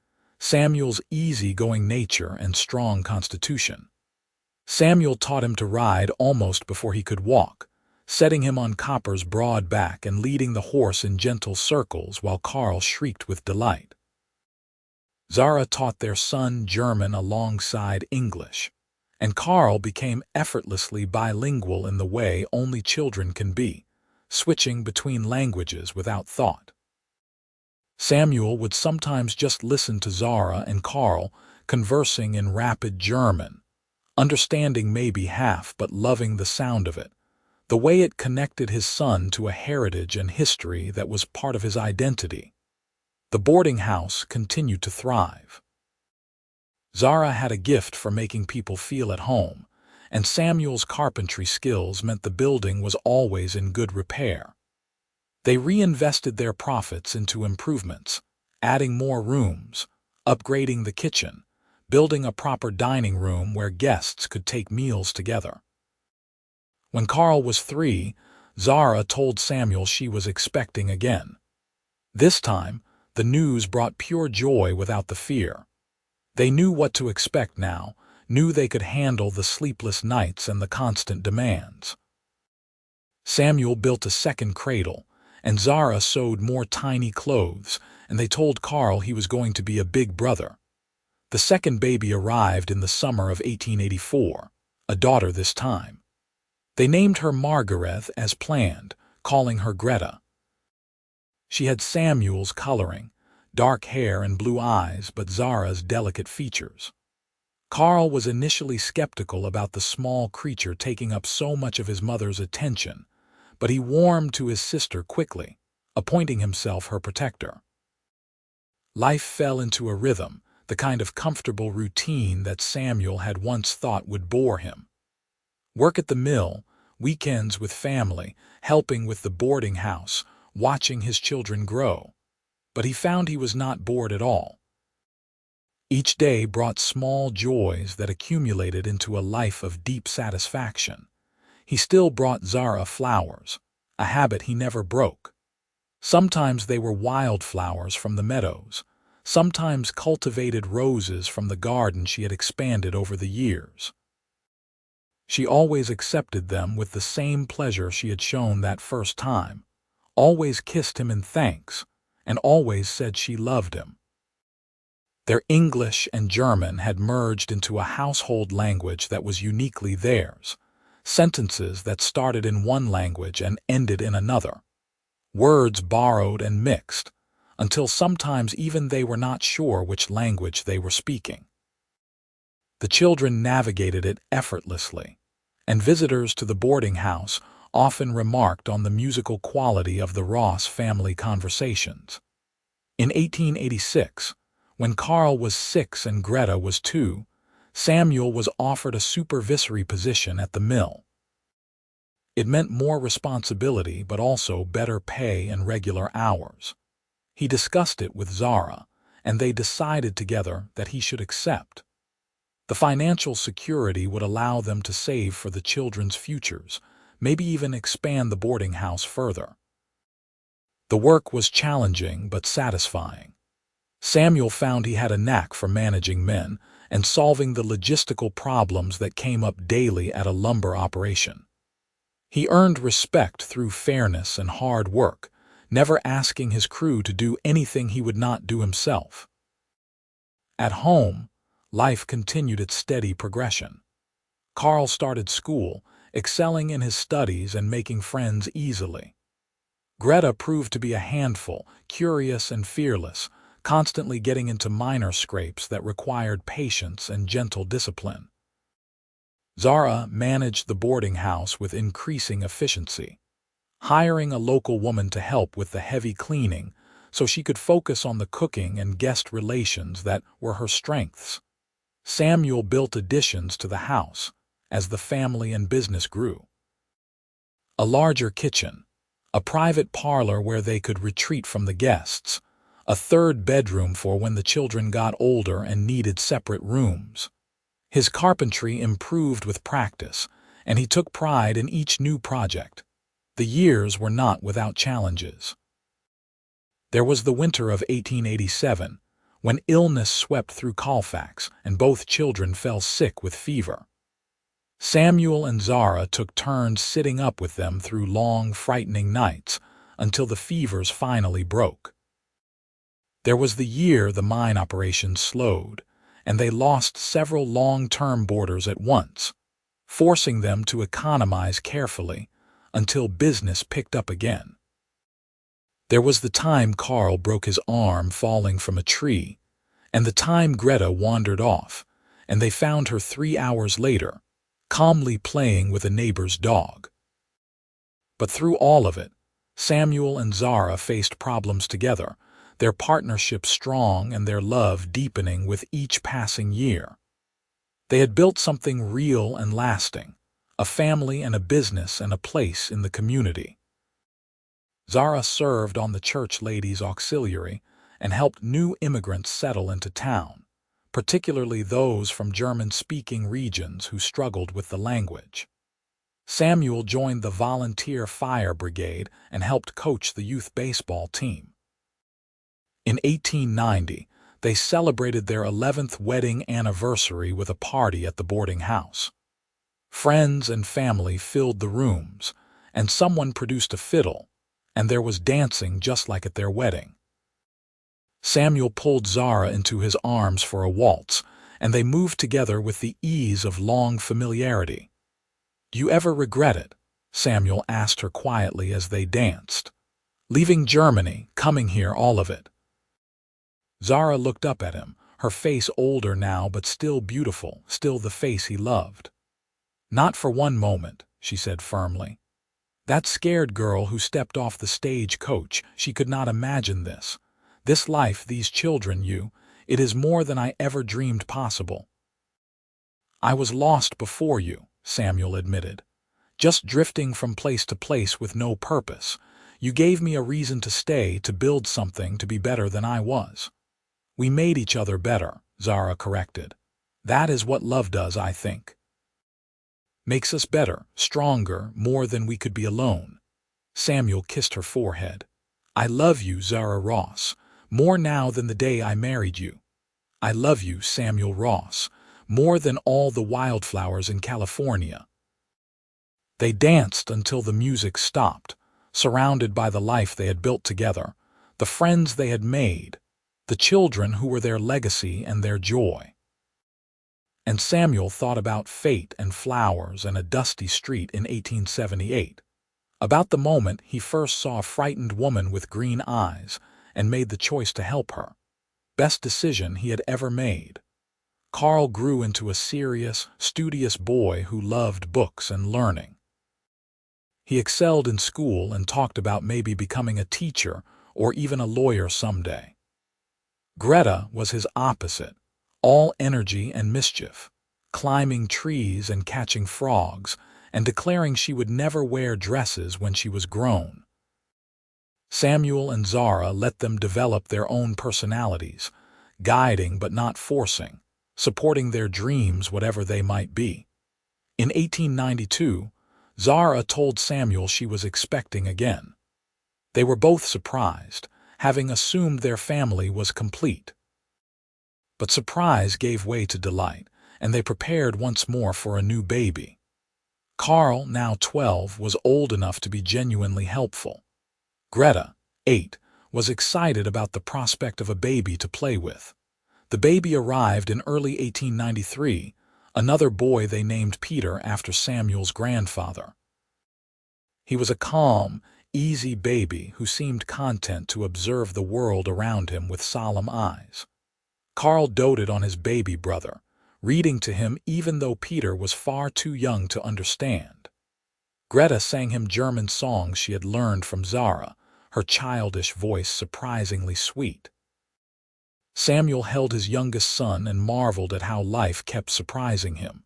Samuel's easy-going nature and strong constitution. Samuel taught him to ride almost before he could walk, setting him on Copper's broad back and leading the horse in gentle circles while Carl shrieked with delight. Zara taught their son German alongside English, and Carl became effortlessly bilingual in the way only children can be, switching between languages without thought. Samuel would sometimes just listen to Zara and Carl conversing in rapid German, understanding maybe half but loving the sound of it, the way it connected his son to a heritage and history that was part of his identity. The boarding house continued to thrive. Zara had a gift for making people feel at home, and Samuel's carpentry skills meant the building was always in good repair. They reinvested their profits into improvements, adding more rooms, upgrading the kitchen, building a proper dining room where guests could take meals together. When Carl was 3, Zara told Samuel she was expecting again. This time, the news brought pure joy without the fear. They knew what to expect now, knew they could handle the sleepless nights and the constant demands. Samuel built a second cradle, and Zara sewed more tiny clothes, and they told Carl he was going to be a big brother. The second baby arrived in the summer of 1884, a daughter this time. They named her Margaret as planned, calling her Greta. She had Samuel's coloring, dark hair and blue eyes, but Zara's delicate features. Carl was initially skeptical about the small creature taking up so much of his mother's attention, but he warmed to his sister quickly, appointing himself her protector. Life fell into a rhythm, the kind of comfortable routine that Samuel had once thought would bore him. Work at the mill, weekends with family, helping with the boarding house, watching his children grow. But he found he was not bored at all. Each day brought small joys that accumulated into a life of deep satisfaction. He still brought Zara flowers, a habit he never broke. Sometimes they were wildflowers from the meadows, sometimes cultivated roses from the garden she had expanded over the years. She always accepted them with the same pleasure she had shown that first time, always kissed him in thanks, and always said she loved him. Their English and German had merged into a household language that was uniquely theirs, sentences that started in one language and ended in another, words borrowed and mixed, until sometimes even they were not sure which language they were speaking. The children navigated it effortlessly, and visitors to the boarding house often remarked on the musical quality of the Ross family conversations. In 1886, when Carl was 6 and Greta was 2, Samuel was offered a supervisory position at the mill. It meant more responsibility but also better pay and regular hours. He discussed it with Zara, and they decided together that he should accept. The financial security would allow them to save for the children's futures, maybe even expand the boarding house further. The work was challenging but satisfying. Samuel found he had a knack for managing men, and solving the logistical problems that came up daily at a lumber operation. He earned respect through fairness and hard work, never asking his crew to do anything he would not do himself. At home, life continued its steady progression. Carl started school, excelling in his studies and making friends easily. Greta proved to be a handful, curious and fearless, constantly getting into minor scrapes that required patience and gentle discipline. Zara managed the boarding house with increasing efficiency, hiring a local woman to help with the heavy cleaning so she could focus on the cooking and guest relations that were her strengths. Samuel built additions to the house as the family and business grew. A larger kitchen, a private parlor where they could retreat from the guests, a third bedroom for when the children got older and needed separate rooms. His carpentry improved with practice, and he took pride in each new project. The years were not without challenges. There was the winter of 1887, when illness swept through Colfax and both children fell sick with fever. Samuel and Zara took turns sitting up with them through long, frightening nights until the fevers finally broke. There was the year the mine operation slowed, and they lost several long-term boarders at once, forcing them to economize carefully until business picked up again. There was the time Carl broke his arm falling from a tree, and the time Greta wandered off, and they found her 3 hours later, calmly playing with a neighbor's dog. But through all of it, Samuel and Zara faced problems together, their partnership strong and their love deepening with each passing year. They had built something real and lasting, a family and a business and a place in the community. Zara served on the Church Ladies' Auxiliary and helped new immigrants settle into town, particularly those from German-speaking regions who struggled with the language. Samuel joined the volunteer fire brigade and helped coach the youth baseball team. In 1890, they celebrated their 11th wedding anniversary with a party at the boarding house. Friends and family filled the rooms, and someone produced a fiddle, and there was dancing just like at their wedding. Samuel pulled Zara into his arms for a waltz, and they moved together with the ease of long familiarity. "Do you ever regret it?" Samuel asked her quietly as they danced. "Leaving Germany, coming here, all of it." Zara looked up at him, her face older now but still beautiful, still the face he loved. "Not for one moment," she said firmly. That scared girl who stepped off the stage coach, she could not imagine this. This life, these children, it is more than I ever dreamed possible. "I was lost before you," Samuel admitted. "Just drifting from place to place with no purpose. You gave me a reason to stay, to build something, to be better than I was." "We made each other better," Zara corrected. "That is what love does, I think. Makes us better, stronger, more than we could be alone." Samuel kissed her forehead. "I love you, Zara Ross, more now than the day I married you. I love you, Samuel Ross, more than all the wildflowers in California." They danced until the music stopped, surrounded by the life they had built together, the friends they had made, the children who were their legacy and their joy. And Samuel thought about fate and flowers and a dusty street in 1878, about the moment he first saw a frightened woman with green eyes and made the choice to help her. Best decision he had ever made. Carl grew into a serious, studious boy who loved books and learning. He excelled in school and talked about maybe becoming a teacher or even a lawyer someday. Greta was his opposite, all energy and mischief, climbing trees and catching frogs, and declaring she would never wear dresses when she was grown. Samuel and Zara let them develop their own personalities, guiding but not forcing, supporting their dreams whatever they might be. In 1892, Zara told Samuel she was expecting again. They were both surprised, having assumed their family was complete. But surprise gave way to delight, and they prepared once more for a new baby. Carl, now 12, was old enough to be genuinely helpful. Greta, 8, was excited about the prospect of a baby to play with. The baby arrived in early 1893, another boy they named Peter after Samuel's grandfather. He was a calm, easy baby who seemed content to observe the world around him with solemn eyes. Carl doted on his baby brother, reading to him even though Peter was far too young to understand. Greta sang him German songs she had learned from Zara, her childish voice surprisingly sweet. Samuel held his youngest son and marveled at how life kept surprising him.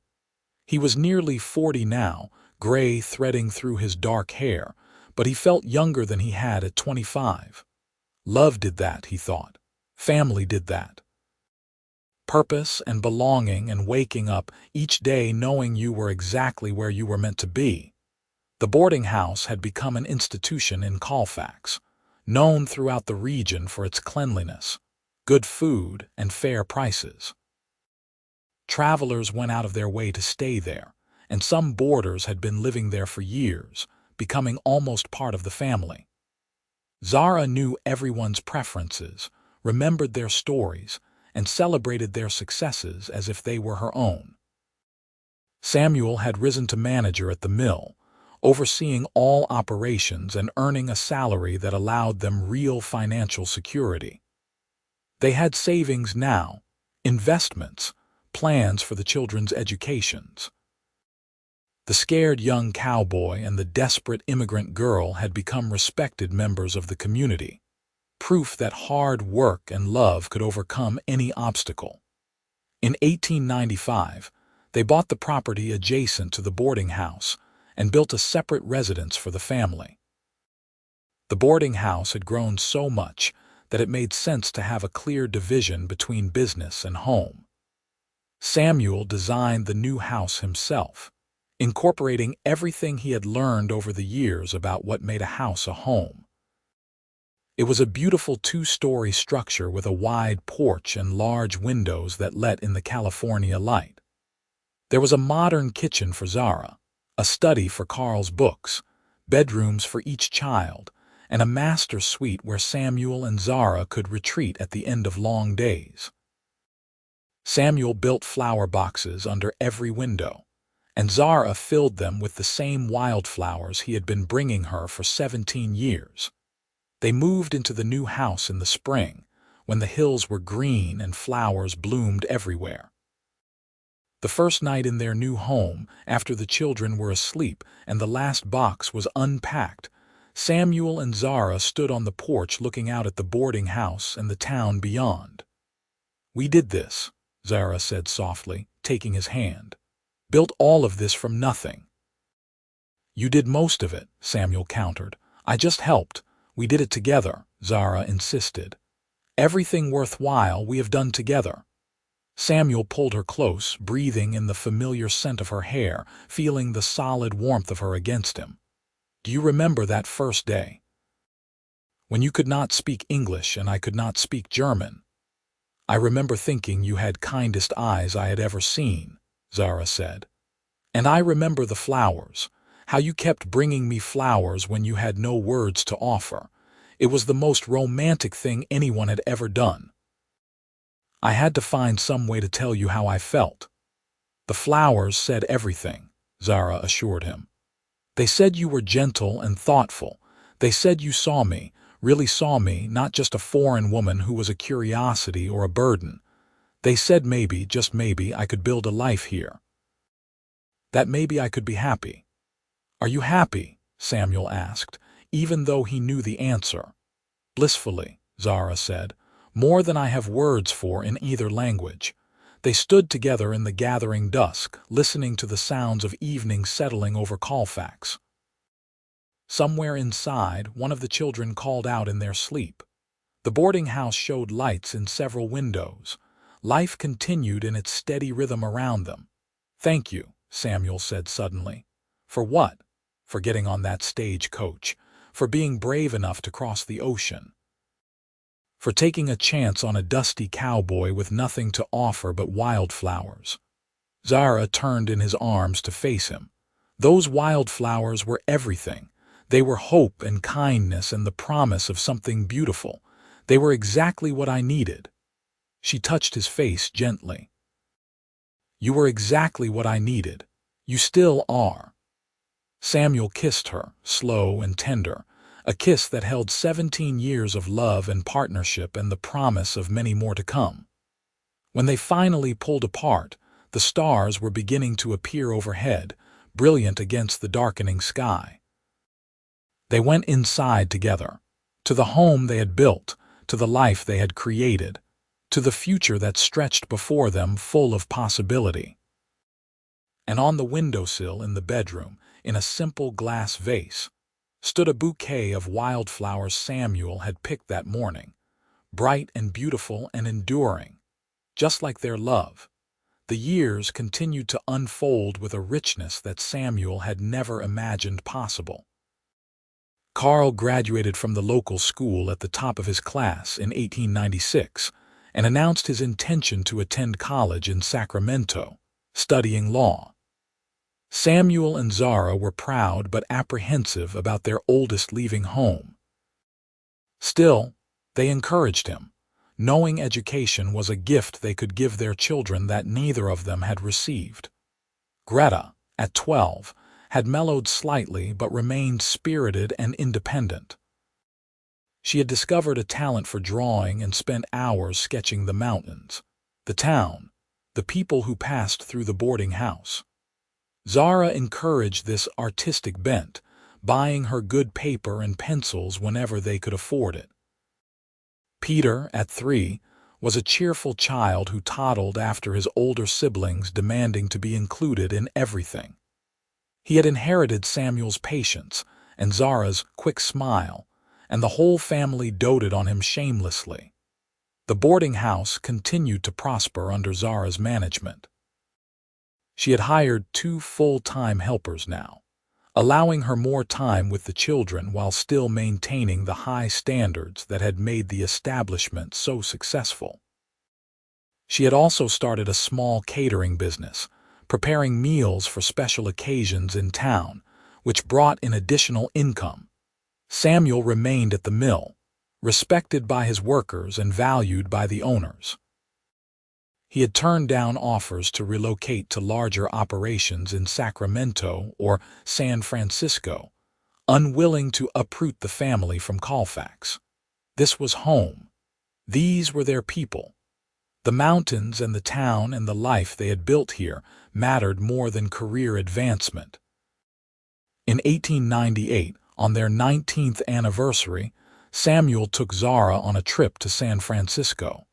He was nearly 40 now, gray threading through his dark hair, but he felt younger than he had at 25. Love did that, he thought. Family did that. Purpose and belonging and waking up each day knowing you were exactly where you were meant to be. The boarding house had become an institution in Colfax, known throughout the region for its cleanliness, good food, and fair prices. Travelers went out of their way to stay there, and some boarders had been living there for years, becoming almost part of the family. Zara knew everyone's preferences, remembered their stories, and celebrated their successes as if they were her own. Samuel had risen to manager at the mill, overseeing all operations and earning a salary that allowed them real financial security. They had savings now, investments, plans for the children's educations. The scared young cowboy and the desperate immigrant girl had become respected members of the community, proof that hard work and love could overcome any obstacle. In 1895, they bought the property adjacent to the boarding house and built a separate residence for the family. The boarding house had grown so much that it made sense to have a clear division between business and home. Samuel designed the new house himself, incorporating everything he had learned over the years about what made a house a home. It was a beautiful two-story structure with a wide porch and large windows that let in the California light. There was a modern kitchen for Zara, a study for Carl's books, bedrooms for each child, and a master suite where Samuel and Zara could retreat at the end of long days. Samuel built flower boxes under every window, and Zara filled them with the same wildflowers he had been bringing her for 17 years. They moved into the new house in the spring, when the hills were green and flowers bloomed everywhere. The first night in their new home, after the children were asleep and the last box was unpacked, Samuel and Zara stood on the porch looking out at the boarding house and the town beyond. "We did this," Zara said softly, taking his hand. "Built all of this from nothing." "You did most of it," Samuel countered. "I just helped. We did it together," Zara insisted. "Everything worthwhile we have done together." Samuel pulled her close, breathing in the familiar scent of her hair, feeling the solid warmth of her against him. "Do you remember that first day? When you could not speak English and I could not speak German? I remember thinking you had kindest eyes I had ever seen," Zara said. "And I remember the flowers, how you kept bringing me flowers when you had no words to offer. It was the most romantic thing anyone had ever done. I had to find some way to tell you how I felt." "The flowers said everything," Zara assured him. "They said you were gentle and thoughtful. They said you saw me, really saw me, not just a foreign woman who was a curiosity or a burden. They said maybe, just maybe, I could build a life here. That maybe I could be happy." "Are you happy?" Samuel asked, even though he knew the answer. "Blissfully," Zara said, "more than I have words for in either language." They stood together in the gathering dusk, listening to the sounds of evening settling over Colfax. Somewhere inside, one of the children called out in their sleep. The boarding house showed lights in several windows. Life continued in its steady rhythm around them. "Thank you," Samuel said suddenly. "For what?" "For getting on that stagecoach. For being brave enough to cross the ocean. for taking a chance on a dusty cowboy with nothing to offer but wildflowers. Zara turned in his arms to face him. Those wildflowers were everything. They were hope and kindness and the promise of something beautiful. They were exactly what I needed. She touched his face gently. You were exactly what I needed. You still are. Samuel kissed her, slow and tender, a kiss that held 17 years of love and partnership and the promise of many more to come. When they finally pulled apart, the stars were beginning to appear overhead, brilliant against the darkening sky. They went inside together, to the home they had built, to the life they had created, to the future that stretched before them full of possibility. And on the windowsill in the bedroom, in a simple glass vase, stood a bouquet of wildflowers Samuel had picked that morning, bright and beautiful and enduring, just like their love. The years continued to unfold with a richness that Samuel had never imagined possible. Carl graduated from the local school at the top of his class in 1896 and announced his intention to attend college in Sacramento, studying law. Samuel and Zara were proud but apprehensive about their oldest leaving home. Still, they encouraged him, knowing education was a gift they could give their children that neither of them had received. Greta, at 12, had mellowed slightly but remained spirited and independent. She had discovered a talent for drawing and spent hours sketching the mountains, the town, the people who passed through the boarding house. Zara encouraged this artistic bent, buying her good paper and pencils whenever they could afford it. Peter, at 3, was a cheerful child who toddled after his older siblings, demanding to be included in everything. He had inherited Samuel's patience and Zara's quick smile, and the whole family doted on him shamelessly. The boarding house continued to prosper under Zara's management. She had hired 2 full-time helpers now, allowing her more time with the children while still maintaining the high standards that had made the establishment so successful. She had also started a small catering business, preparing meals for special occasions in town, which brought in additional income. Samuel remained at the mill, respected by his workers and valued by the owners. He had turned down offers to relocate to larger operations in Sacramento or San Francisco, unwilling to uproot the family from Colfax. This was home. These were their people. The mountains and the town and the life they had built here mattered more than career advancement. In 1898, on their 19th anniversary, Samuel took Zara on a trip to San Francisco.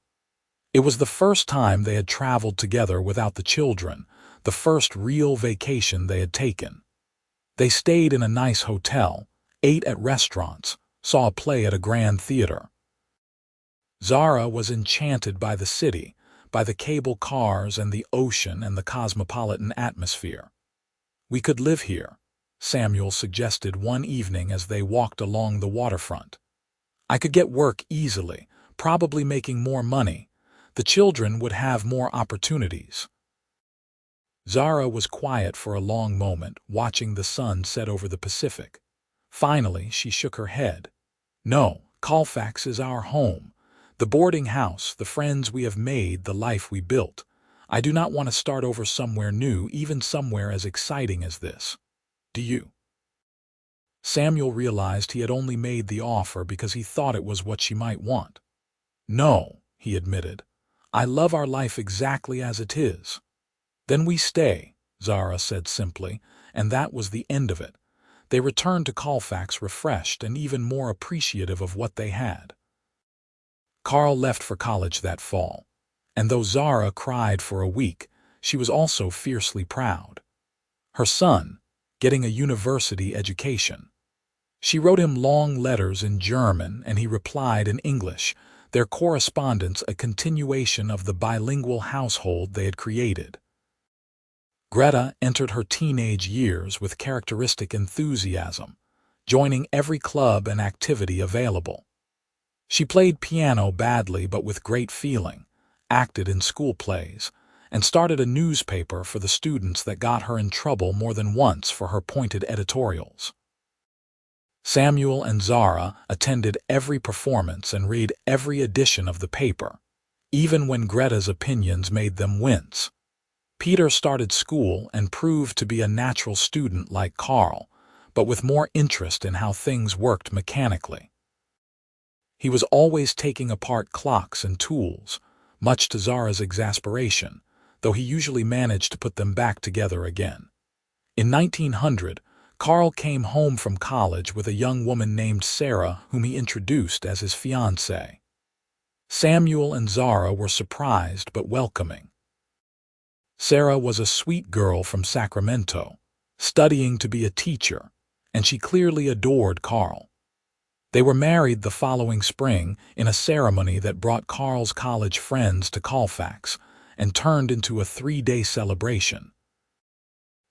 It was the first time they had traveled together without the children, the first real vacation they had taken. They stayed in a nice hotel, ate at restaurants, saw a play at a grand theater. Zara was enchanted by the city, by the cable cars and the ocean and the cosmopolitan atmosphere. "We could live here," Samuel suggested one evening as they walked along the waterfront. "I could get work easily, probably making more money. The children would have more opportunities." Zara was quiet for a long moment, watching the sun set over the Pacific. Finally, she shook her head. "No, Colfax is our home. The boarding house, the friends we have made, the life we built. I do not want to start over somewhere new, even somewhere as exciting as this. Do you?" Samuel realized he had only made the offer because he thought it was what she might want. "No," he admitted. "I love our life exactly as it is." "Then we stay," Zara said simply, and that was the end of it. They returned to Colfax refreshed and even more appreciative of what they had. Carl left for college that fall, and though Zara cried for a week, she was also fiercely proud. Her son, getting a university education. She wrote him long letters in German and he replied in English, their correspondence a continuation of the bilingual household they had created. Greta entered her teenage years with characteristic enthusiasm, joining every club and activity available. She played piano badly but with great feeling, acted in school plays, and started a newspaper for the students that got her in trouble more than once for her pointed editorials. Samuel and Zara attended every performance and read every edition of the paper, even when Greta's opinions made them wince. Peter started school and proved to be a natural student like Carl, but with more interest in how things worked mechanically. He was always taking apart clocks and tools, much to Zara's exasperation, though he usually managed to put them back together again. In 1900, Carl came home from college with a young woman named Sarah whom he introduced as his fiancée. Samuel and Zara were surprised but welcoming. Sarah was a sweet girl from Sacramento, studying to be a teacher, and she clearly adored Carl. They were married the following spring in a ceremony that brought Carl's college friends to Colfax and turned into a 3-day celebration.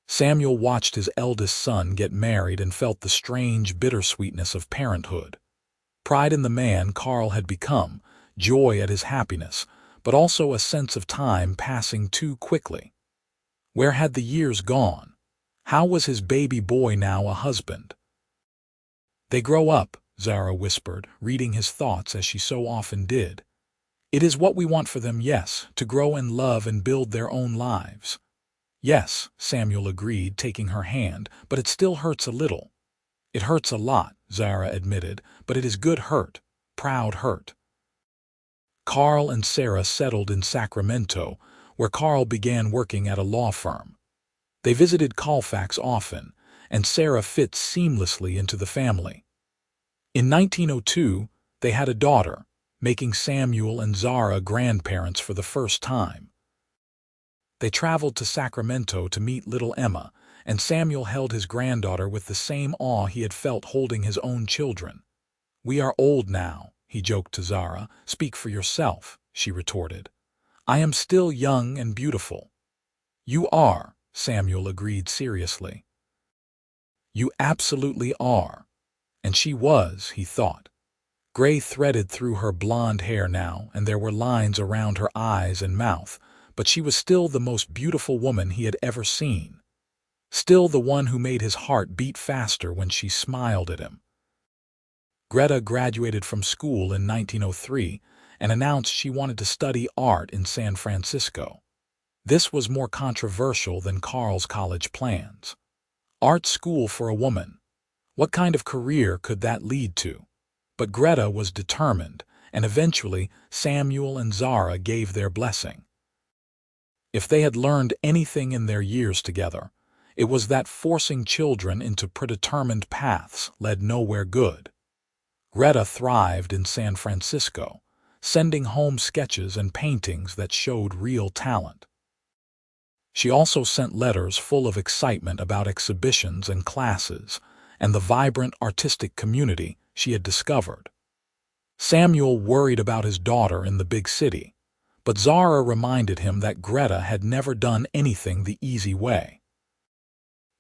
Samuel watched his eldest son get married and felt the strange bittersweetness of parenthood. Pride in the man Carl had become, joy at his happiness, but also a sense of time passing too quickly. Where had the years gone? How was his baby boy now a husband? "They grow up," Zara whispered, reading his thoughts as she so often did. "It is what we want for them, yes, to grow and love and build their own lives." "Yes," Samuel agreed, taking her hand, "but it still hurts a little." "It hurts a lot," Zara admitted, "but it is good hurt, proud hurt." Carl and Sarah settled in Sacramento, where Carl began working at a law firm. They visited Colfax often, and Sarah fit seamlessly into the family. In 1902, they had a daughter, making Samuel and Zara grandparents for the first time. They traveled to Sacramento to meet little Emma, and Samuel held his granddaughter with the same awe he had felt holding his own children. "We are old now," he joked to Zara. "Speak for yourself," she retorted. "I am still young and beautiful." "You are," Samuel agreed seriously. "You absolutely are." And she was, he thought. Gray threaded through her blonde hair now, and there were lines around her eyes and mouth, but she was still the most beautiful woman he had ever seen. Still the one who made his heart beat faster when she smiled at him. Greta graduated from school in 1903 and announced she wanted to study art in San Francisco. This was more controversial than Carl's college plans. Art school for a woman. What kind of career could that lead to? But Greta was determined, and eventually Samuel and Zara gave their blessing. If they had learned anything in their years together, it was that forcing children into predetermined paths led nowhere good. Greta thrived in San Francisco, sending home sketches and paintings that showed real talent. She also sent letters full of excitement about exhibitions and classes, and the vibrant artistic community she had discovered. Samuel worried about his daughter in the big city, but Zara reminded him that Greta had never done anything the easy way.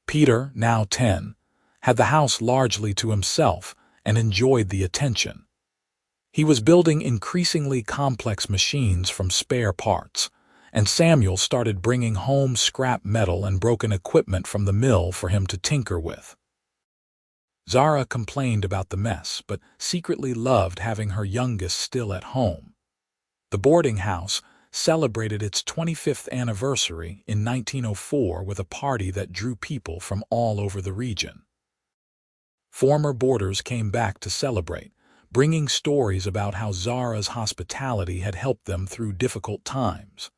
Peter, now 10, had the house largely to himself and enjoyed the attention. He was building increasingly complex machines from spare parts, and Samuel started bringing home scrap metal and broken equipment from the mill for him to tinker with. Zara complained about the mess, but secretly loved having her youngest still at home. The boarding house celebrated its 25th anniversary in 1904 with a party that drew people from all over the region. Former boarders came back to celebrate, bringing stories about how Zara's hospitality had helped them through difficult times.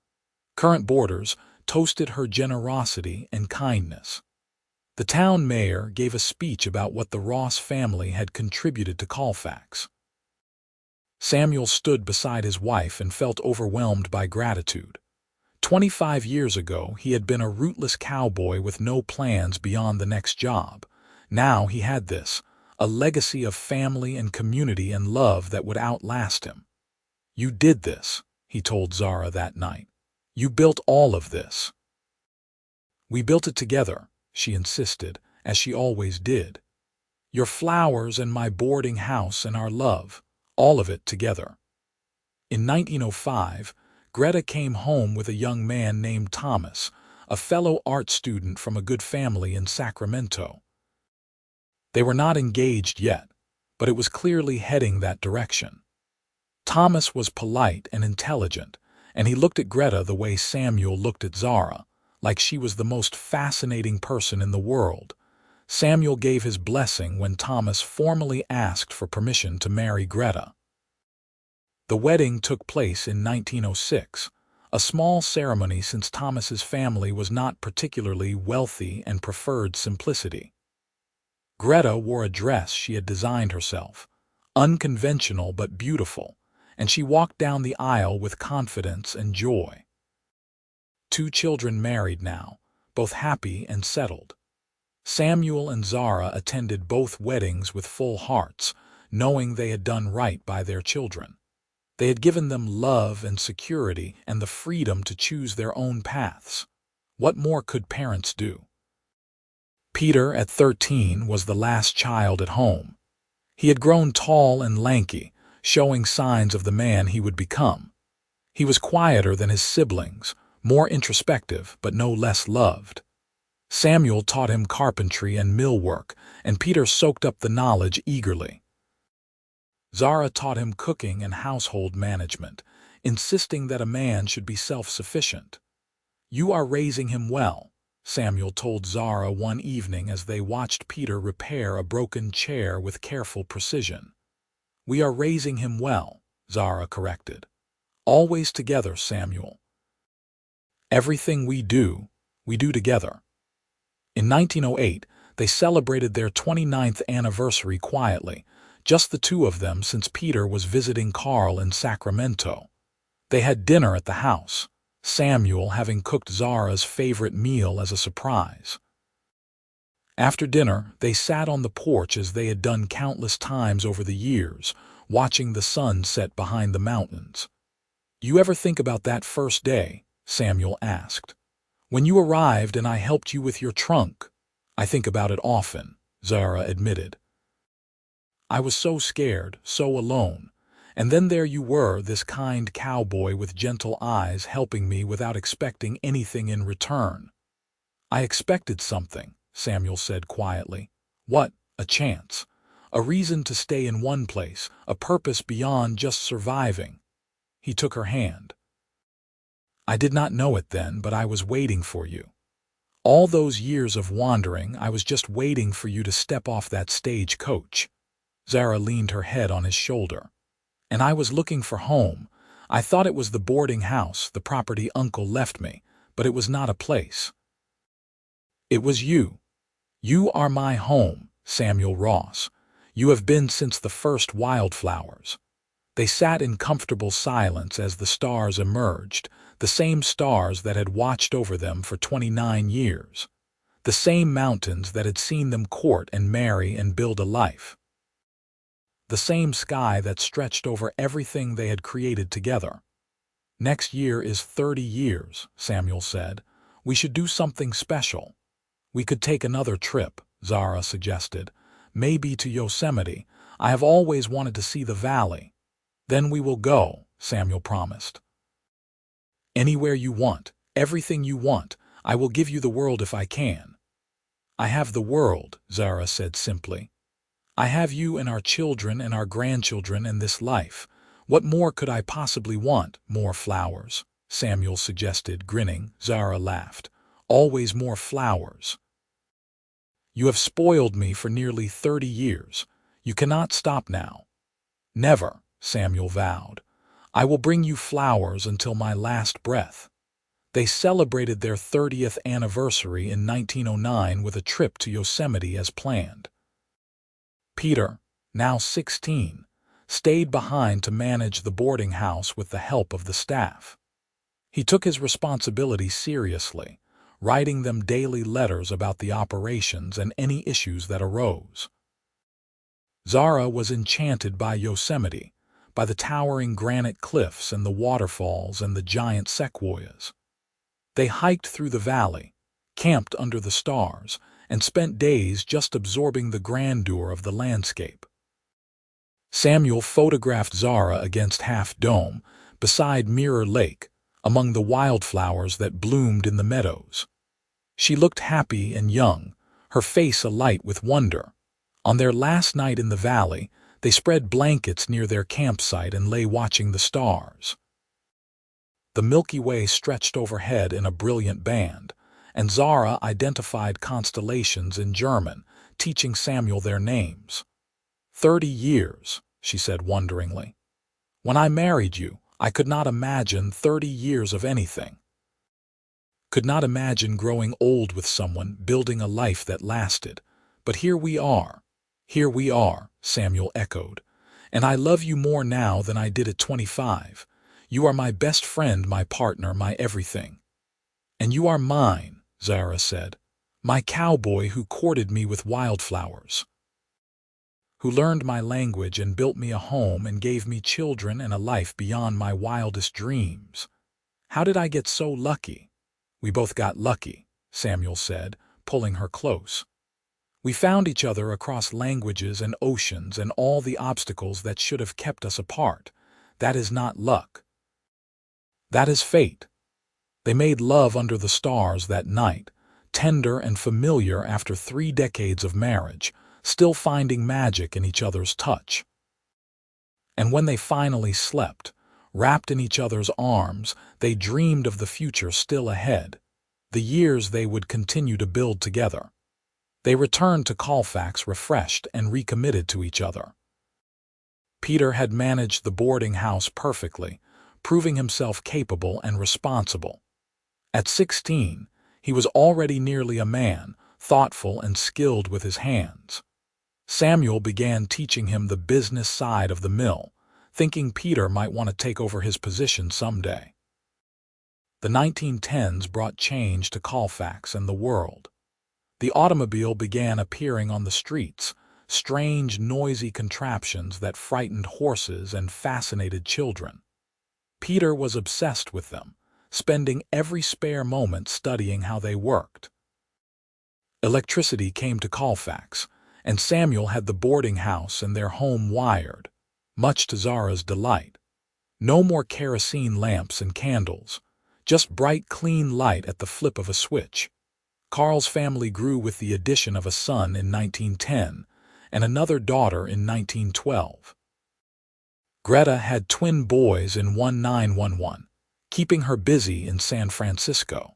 Current boarders toasted her generosity and kindness. The town mayor gave a speech about what the Ross family had contributed to Colfax. Samuel stood beside his wife and felt overwhelmed by gratitude. 25 years ago, he had been a rootless cowboy with no plans beyond the next job. Now he had this, a legacy of family and community and love that would outlast him. "You did this," he told Zara that night. "You built all of this." "We built it together," she insisted, as she always did. "Your flowers and my boarding house and our love, all of it together. In 1905, Greta came home with a young man named Thomas, a fellow art student from a good family in Sacramento. They were not engaged yet, but it was clearly heading that direction. Thomas was polite and intelligent, and he looked at Greta the way Samuel looked at Zara, like she was the most fascinating person in the world. Samuel gave his blessing when Thomas formally asked for permission to marry Greta. The wedding took place in 1906, a small ceremony since Thomas's family was not particularly wealthy and preferred simplicity. Greta wore a dress she had designed herself, unconventional but beautiful, and she walked down the aisle with confidence and joy. 2 children married now, both happy and settled. Samuel and Zara attended both weddings with full hearts, knowing they had done right by their children. They had given them love and security and the freedom to choose their own paths. What more could parents do? Peter, at 13, was the last child at home. He had grown tall and lanky, showing signs of the man he would become. He was quieter than his siblings, more introspective but no less loved. Samuel taught him carpentry and millwork, and Peter soaked up the knowledge eagerly. Zara taught him cooking and household management, insisting that a man should be self-sufficient. "You are raising him well," Samuel told Zara one evening as they watched Peter repair a broken chair with careful precision. "We are raising him well," Zara corrected. "Always together, Samuel. Everything we do together." In 1908, they celebrated their 29th anniversary quietly, just the 2 of them since Peter was visiting Carl in Sacramento. They had dinner at the house, Samuel having cooked Zara's favorite meal as a surprise. After dinner, they sat on the porch as they had done countless times over the years, watching the sun set behind the mountains. "You ever think about that first day?" Samuel asked. "When you arrived and I helped you with your trunk?" "I think about it often," Zara admitted. "I was so scared, so alone. And then there you were, this kind cowboy with gentle eyes helping me without expecting anything in return." "I expected something," Samuel said quietly. "What? A chance. A reason to stay in one place, a purpose beyond just surviving." He took her hand. "I did not know it then, but I was waiting for you. All those years of wandering, I was just waiting for you to step off that stagecoach." Zara leaned her head on his shoulder. "And I was looking for home. I thought it was the boarding house, the property Uncle left me, but it was not a place. It was you. You are my home, Samuel Ross. You have been since the first Wildflowers." They sat in comfortable silence as the stars emerged, the same stars that had watched over them for 29 years, the same mountains that had seen them court and marry and build a life, the same sky that stretched over everything they had created together. "Next year is 30 years, Samuel said. "We should do something special." "We could take another trip," Zara suggested. "Maybe to Yosemite. I have always wanted to see the valley." "Then we will go," Samuel promised. "Anywhere you want, everything you want. I will give you the world if I can." "I have the world," Zara said simply. "I have you and our children and our grandchildren and this life. What more could I possibly want?" "More flowers," Samuel suggested, grinning. Zara laughed. "Always more flowers." "You have spoiled me for nearly 30 years. You cannot stop now." "Never," Samuel vowed. "I will bring you flowers until my last breath." They celebrated their 30th anniversary in 1909 with a trip to Yosemite as planned. Peter, now 16, stayed behind to manage the boarding house with the help of the staff. He took his responsibility seriously, writing them daily letters about the operations and any issues that arose. Zara was enchanted by Yosemite, by the towering granite cliffs and the waterfalls and the giant sequoias. They hiked through the valley, camped under the stars, and spent days just absorbing the grandeur of the landscape. Samuel photographed Zara against Half Dome, beside Mirror Lake, among the wildflowers that bloomed in the meadows. She looked happy and young, her face alight with wonder. On their last night in the valley, they spread blankets near their campsite and lay watching the stars. The Milky Way stretched overhead in a brilliant band, and Zara identified constellations in German, teaching Samuel their names. 30 years, she said wonderingly. When I married you, I could not imagine 30 years of anything. Could not imagine growing old with someone, building a life that lasted. But here we are, Samuel echoed. And I love you more now than I did at 25. You are my best friend, my partner, my everything. And you are mine, Zara said. My cowboy who courted me with wildflowers. Who learned my language and built me a home and gave me children and a life beyond my wildest dreams. How did I get so lucky? We both got lucky, Samuel said, pulling her close. We found each other across languages and oceans and all the obstacles that should have kept us apart. That is not luck. That is fate. They made love under the stars that night, tender and familiar after 3 decades of marriage, still finding magic in each other's touch. And when they finally slept, wrapped in each other's arms, they dreamed of the future still ahead, the years they would continue to build together. They returned to Colfax refreshed and recommitted to each other. Peter had managed the boarding house perfectly, proving himself capable and responsible. At 16, he was already nearly a man, thoughtful and skilled with his hands. Samuel began teaching him the business side of the mill, thinking Peter might want to take over his position someday. The 1910s brought change to Colfax and the world. The automobile began appearing on the streets, strange, noisy contraptions that frightened horses and fascinated children. Peter was obsessed with them, spending every spare moment studying how they worked. Electricity came to Colfax, and Samuel had the boarding house and their home wired, much to Zara's delight. No more kerosene lamps and candles, just bright, clean light at the flip of a switch. Carl's family grew with the addition of a son in 1910 and another daughter in 1912. Greta had twin boys in 1911, keeping her busy in San Francisco.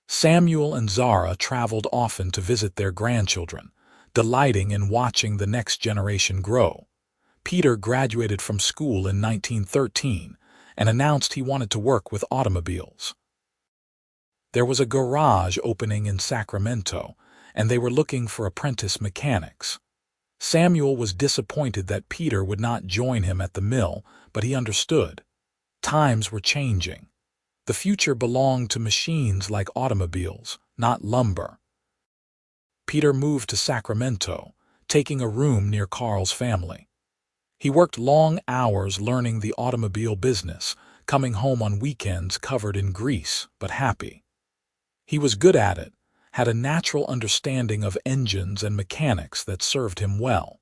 Samuel and Zara traveled often to visit their grandchildren, delighting in watching the next generation grow. Peter graduated from school in 1913 and announced he wanted to work with automobiles. There was a garage opening in Sacramento, and they were looking for apprentice mechanics. Samuel was disappointed that Peter would not join him at the mill, but he understood. Times were changing. The future belonged to machines like automobiles, not lumber. Peter moved to Sacramento, taking a room near Carl's family. He worked long hours learning the automobile business, coming home on weekends covered in grease, but happy. He was good at it, had a natural understanding of engines and mechanics that served him well.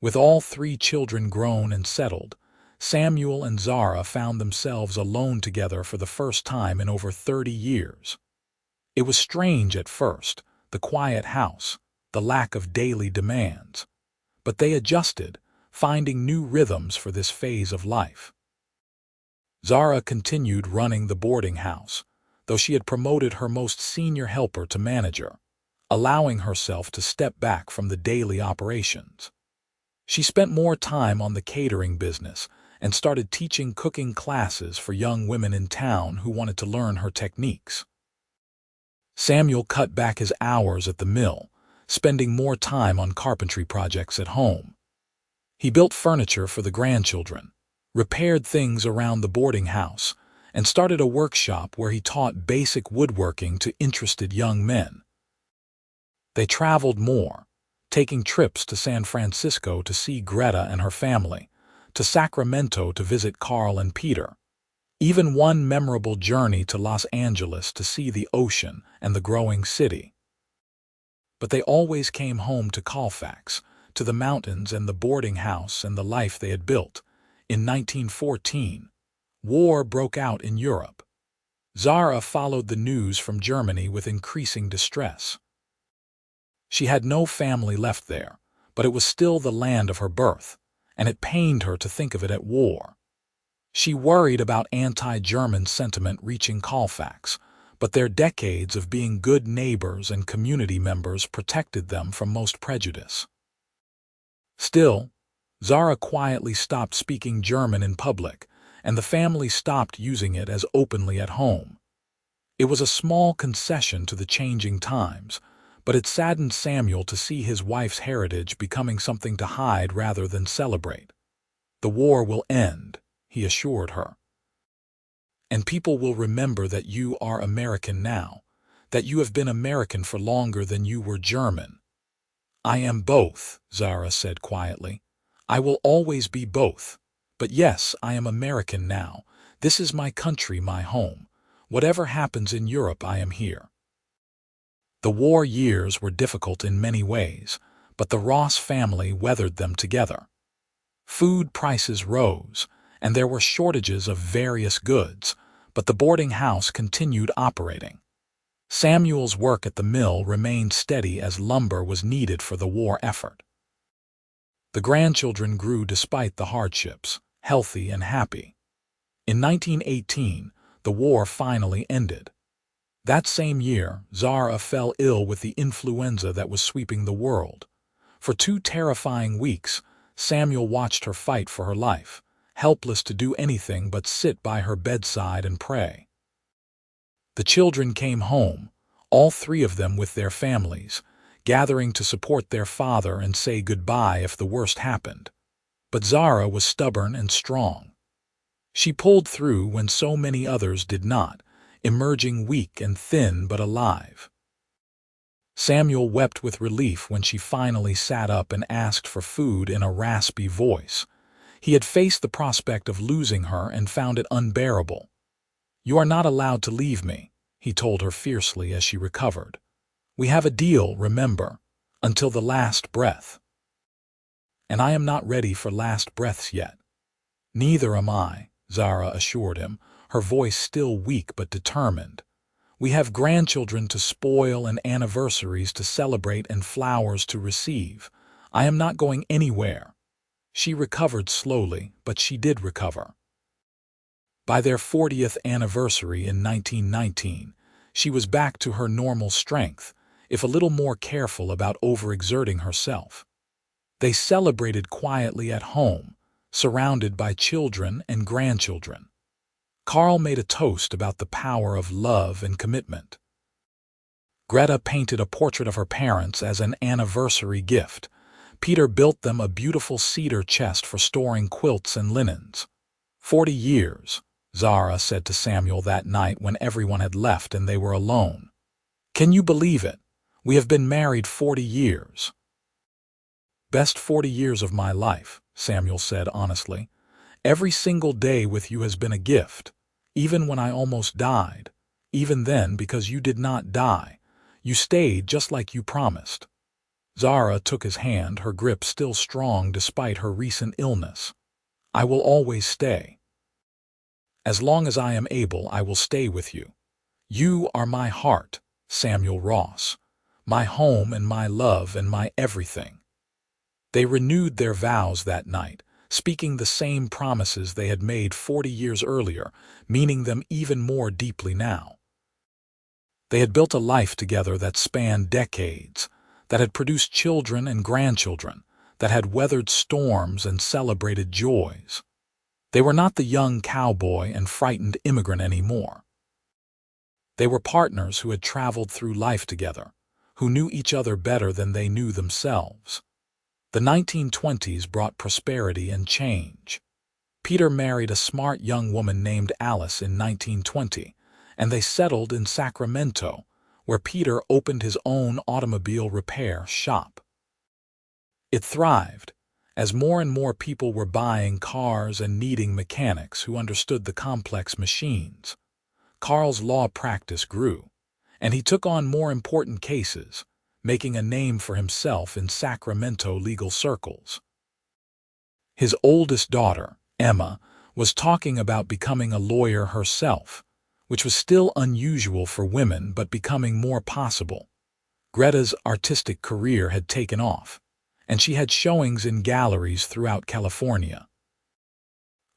With all 3 children grown and settled, Samuel and Zara found themselves alone together for the first time in over 30 years. It was strange at first, the quiet house, the lack of daily demands. But they adjusted, finding new rhythms for this phase of life. Zara continued running the boarding house, though she had promoted her most senior helper to manager, allowing herself to step back from the daily operations. She spent more time on the catering business and started teaching cooking classes for young women in town who wanted to learn her techniques. Samuel cut back his hours at the mill, spending more time on carpentry projects at home. He built furniture for the grandchildren, repaired things around the boarding house, and started a workshop where he taught basic woodworking to interested young men. They traveled more, taking trips to San Francisco to see Greta and her family, to Sacramento to visit Carl and Peter, even one memorable journey to Los Angeles to see the ocean and the growing city. But they always came home to Colfax, to the mountains and the boarding house and the life they had built. In 1914, war broke out in Europe. Zara followed the news from Germany with increasing distress. She had no family left there, but it was still the land of her birth, and it pained her to think of it at war. She worried about anti-German sentiment reaching Colfax, but their decades of being good neighbors and community members protected them from most prejudice. Still, Zara quietly stopped speaking German in public, and the family stopped using it as openly at home. It was a small concession to the changing times, but it saddened Samuel to see his wife's heritage becoming something to hide rather than celebrate. "The war will end," he assured her. "And people will remember that you are American now, that you have been American for longer than you were German." "I am both," Zara said quietly. "I will always be both. But yes, I am American now. This is my country, my home. Whatever happens in Europe, I am here." The war years were difficult in many ways, but the Ross family weathered them together. Food prices rose, and there were shortages of various goods, but the boarding house continued operating. Samuel's work at the mill remained steady as lumber was needed for the war effort. The grandchildren grew despite the hardships, healthy and happy. In 1918, the war finally ended. That same year, Zara fell ill with the influenza that was sweeping the world. For 2 terrifying weeks, Samuel watched her fight for her life, helpless to do anything but sit by her bedside and pray. The children came home, all 3 of them with their families, gathering to support their father and say goodbye if the worst happened. But Zara was stubborn and strong. She pulled through when so many others did not, emerging weak and thin but alive. Samuel wept with relief when she finally sat up and asked for food in a raspy voice. He had faced the prospect of losing her and found it unbearable. "You are not allowed to leave me," he told her fiercely as she recovered. "We have a deal, remember, until the last breath." "And I am not ready for last breaths yet." "Neither am I," Zara assured him, her voice still weak but determined. "We have grandchildren to spoil and anniversaries to celebrate and flowers to receive. I am not going anywhere." She recovered slowly, but she did recover. By their 40th anniversary in 1919, she was back to her normal strength, if a little more careful about overexerting herself. They celebrated quietly at home, surrounded by children and grandchildren. Carl made a toast about the power of love and commitment. Greta painted a portrait of her parents as an anniversary gift. Peter built them a beautiful cedar chest for storing quilts and linens. 40 years, Zara said to Samuel that night when everyone had left and they were alone. "Can you believe it? We have been married 40 years. "Best 40 years of my life," Samuel said honestly. "Every single day with you has been a gift. Even when I almost died, even then because you did not die, you stayed just like you promised." Zara took his hand, her grip still strong despite her recent illness. "I will always stay. As long as I am able, I will stay with you. You are my heart, Samuel Ross, my home and my love and my everything." They renewed their vows that night, speaking the same promises they had made 40 years earlier, meaning them even more deeply now. They had built a life together that spanned decades, that had produced children and grandchildren, that had weathered storms and celebrated joys. They were not the young cowboy and frightened immigrant anymore. They were partners who had traveled through life together, who knew each other better than they knew themselves. The 1920s brought prosperity and change. Peter married a smart young woman named Alice in 1920, and they settled in Sacramento, where Peter opened his own automobile repair shop. It thrived, as more and more people were buying cars and needing mechanics who understood the complex machines. Carl's law practice grew, and he took on more important cases, making a name for himself in Sacramento legal circles. His oldest daughter, Emma, was talking about becoming a lawyer herself, which was still unusual for women but becoming more possible. Greta's artistic career had taken off, and she had showings in galleries throughout California.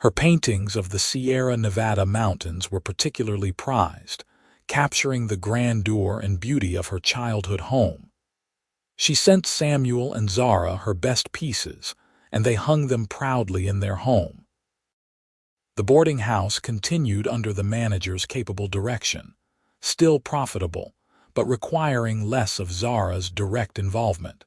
Her paintings of the Sierra Nevada mountains were particularly prized, capturing the grandeur and beauty of her childhood home. She sent Samuel and Zara her best pieces, and they hung them proudly in their home. The boarding house continued under the manager's capable direction, still profitable, but requiring less of Zara's direct involvement.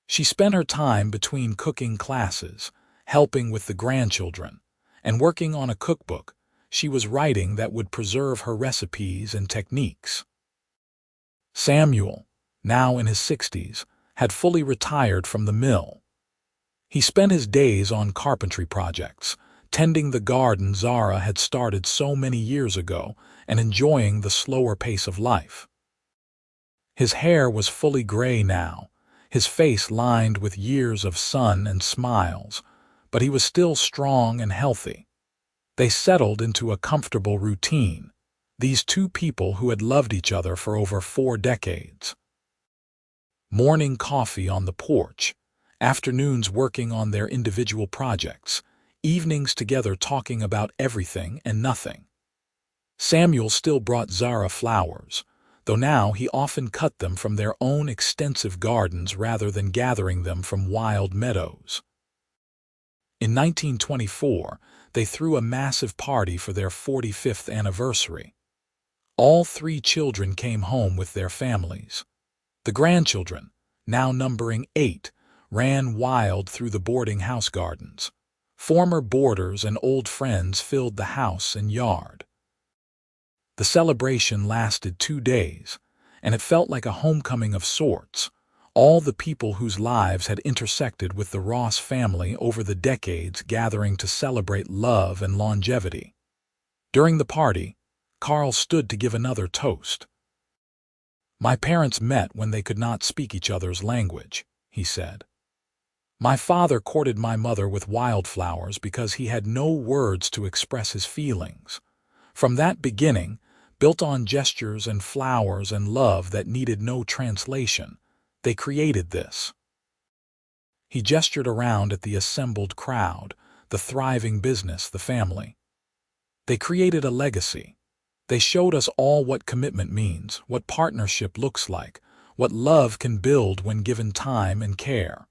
She spent her time between cooking classes, helping with the grandchildren, and working on a cookbook she was writing that would preserve her recipes and techniques. Samuel, now in his 60s, had fully retired from the mill. He spent his days on carpentry projects, tending the garden Zara had started so many years ago and enjoying the slower pace of life. His hair was fully gray now, his face lined with years of sun and smiles, but he was still strong and healthy. They settled into a comfortable routine, these two people who had loved each other for over 4 decades. Morning coffee on the porch, afternoons working on their individual projects, evenings together talking about everything and nothing. Samuel still brought Zara flowers, though now he often cut them from their own extensive gardens rather than gathering them from wild meadows. In 1924, they threw a massive party for their 45th anniversary. All 3 children came home with their families. The grandchildren, now numbering 8, ran wild through the boarding house gardens. Former boarders and old friends filled the house and yard. The celebration lasted 2 days, and it felt like a homecoming of sorts. All the people whose lives had intersected with the Ross family over the decades gathering to celebrate love and longevity. During the party, Carl stood to give another toast. "My parents met when they could not speak each other's language," he said. "My father courted my mother with wildflowers because he had no words to express his feelings. From that beginning, built on gestures and flowers and love that needed no translation, they created this." He gestured around at the assembled crowd, the thriving business, the family. "They created a legacy. They showed us all what commitment means, what partnership looks like, what love can build when given time and care."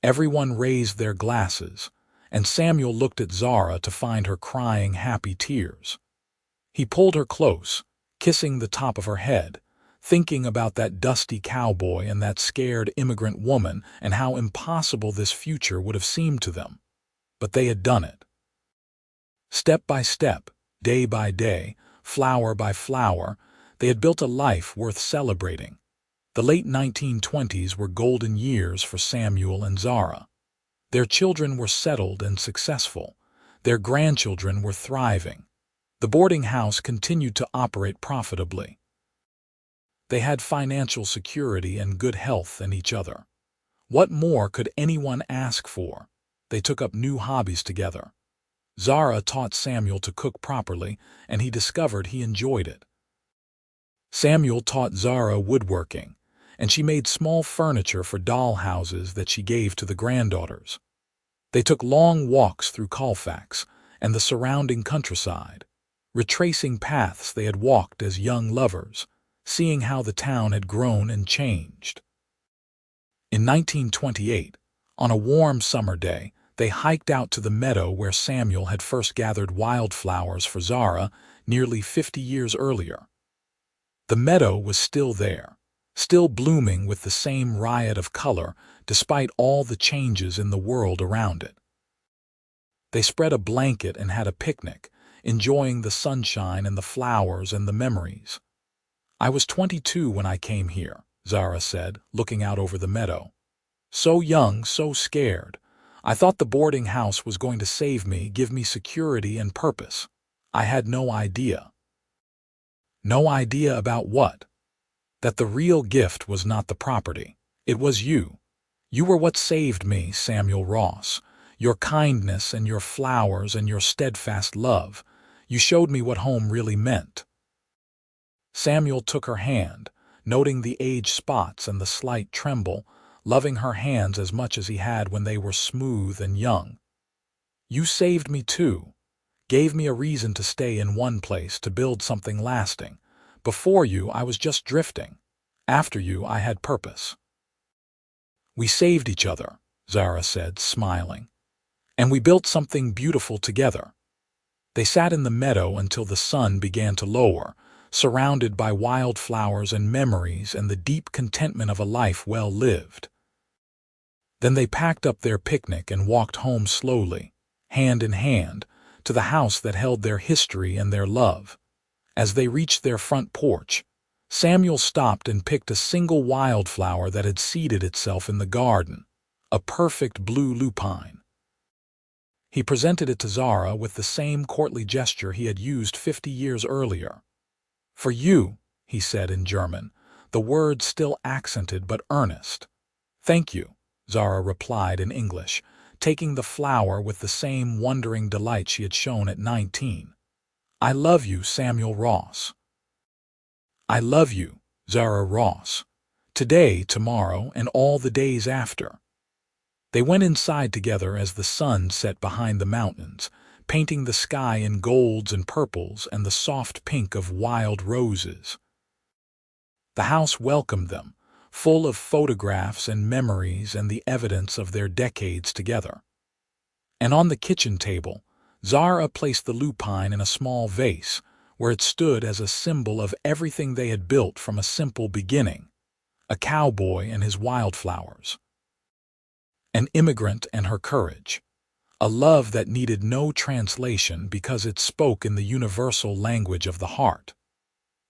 Everyone raised their glasses, and Samuel looked at Zara to find her crying happy tears. He pulled her close, kissing the top of her head, thinking about that dusty cowboy and that scared immigrant woman and how impossible this future would have seemed to them. But they had done it. Step by step, day by day, flower by flower, they had built a life worth celebrating. The late 1920s were golden years for Samuel and Zara. Their children were settled and successful. Their grandchildren were thriving. The boarding house continued to operate profitably. They had financial security and good health in each other. What more could anyone ask for? They took up new hobbies together. Zara taught Samuel to cook properly, and he discovered he enjoyed it. Samuel taught Zara woodworking, and she made small furniture for doll houses that she gave to the granddaughters. They took long walks through Colfax and the surrounding countryside, retracing paths they had walked as young lovers, seeing how the town had grown and changed. In 1928, on a warm summer day, they hiked out to the meadow where Samuel had first gathered wildflowers for Zara nearly 50 years earlier. The meadow was still there, still blooming with the same riot of color despite all the changes in the world around it. They spread a blanket and had a picnic, enjoying the sunshine and the flowers and the memories. "I was 22 when I came here," Zara said, looking out over the meadow. "So young, so scared. I thought the boarding house was going to save me, give me security and purpose. I had no idea." "No idea about what?" that the real gift was not the property. It was you. You were what saved me, Samuel Ross. Your kindness and your flowers and your steadfast love. You showed me what home really meant. Samuel took her hand, noting the age spots and the slight tremble, loving her hands as much as he had when they were smooth and young. You saved me too, gave me a reason to stay in one place, to build something lasting. Before you, I was just drifting. After you, I had purpose. We saved each other, Zara said, smiling. And we built something beautiful together. They sat in the meadow until the sun began to lower, surrounded by wildflowers and memories and the deep contentment of a life well lived. Then they packed up their picnic and walked home slowly, hand in hand, to the house that held their history and their love. As they reached their front porch, Samuel stopped and picked a single wildflower that had seeded itself in the garden, a perfect blue lupine. He presented it to Zara with the same courtly gesture he had used 50 years earlier. "For you," he said in German, the words still accented but earnest. "Thank you," Zara replied in English, taking the flower with the same wondering delight she had shown at 19. "I love you, Samuel Ross." "I love you, Zara Ross. Today, tomorrow, and all the days after." They went inside together as the sun set behind the mountains, painting the sky in golds and purples and the soft pink of wild roses. The house welcomed them, full of photographs and memories and the evidence of their decades together. And on the kitchen table, Zara placed the lupine in a small vase, where it stood as a symbol of everything they had built from a simple beginning: a cowboy and his wildflowers, an immigrant and her courage, a love that needed no translation because it spoke in the universal language of the heart.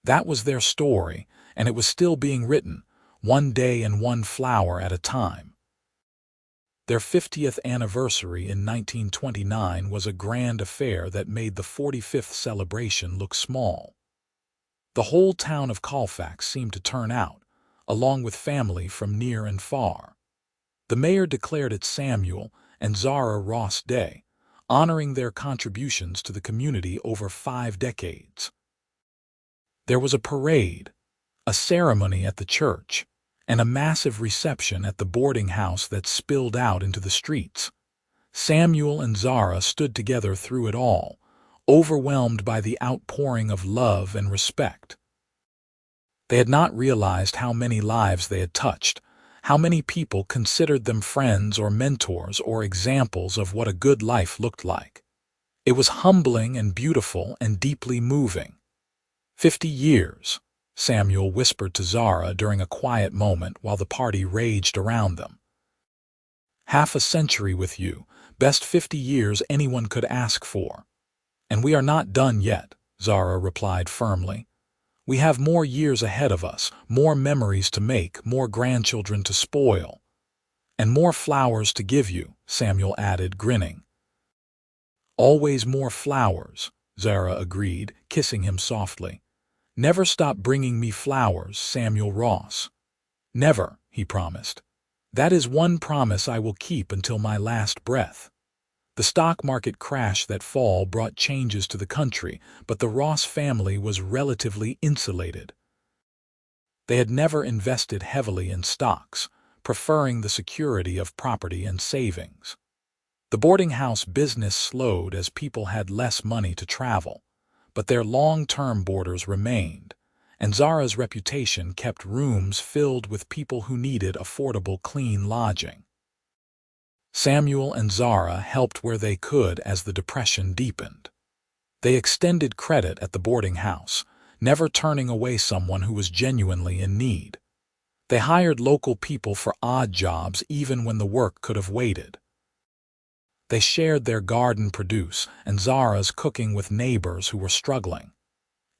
That was their story, and it was still being written, one day and one flower at a time. Their 50th anniversary in 1929 was a grand affair that made the 45th celebration look small. The whole town of Colfax seemed to turn out, along with family from near and far. The mayor declared it Samuel and Zara Ross Day, honoring their contributions to the community over 5 decades. There was a parade, a ceremony at the church, and a massive reception at the boarding house that spilled out into the streets. Samuel and Zara stood together through it all, overwhelmed by the outpouring of love and respect. They had not realized how many lives they had touched, how many people considered them friends or mentors or examples of what a good life looked like. It was humbling and beautiful and deeply moving. 50 years, Samuel whispered to Zara during a quiet moment while the party raged around them. "Half a century with you, best 50 years anyone could ask for." "And we are not done yet," Zara replied firmly. "We have more years ahead of us, more memories to make, more grandchildren to spoil." "And more flowers to give you," Samuel added, grinning. "Always more flowers," Zara agreed, kissing him softly. "Never stop bringing me flowers, Samuel Ross." "Never," he promised. "That is one promise I will keep until my last breath." The stock market crash that fall brought changes to the country, but the Ross family was relatively insulated. They had never invested heavily in stocks, preferring the security of property and savings. The boarding house business slowed as people had less money to travel, but their long-term boarders remained, and Zara's reputation kept rooms filled with people who needed affordable, clean lodging. Samuel and Zara helped where they could as the depression deepened. They extended credit at the boarding house, never turning away someone who was genuinely in need. They hired local people for odd jobs even when the work could have waited. They shared their garden produce and Zara's cooking with neighbors who were struggling.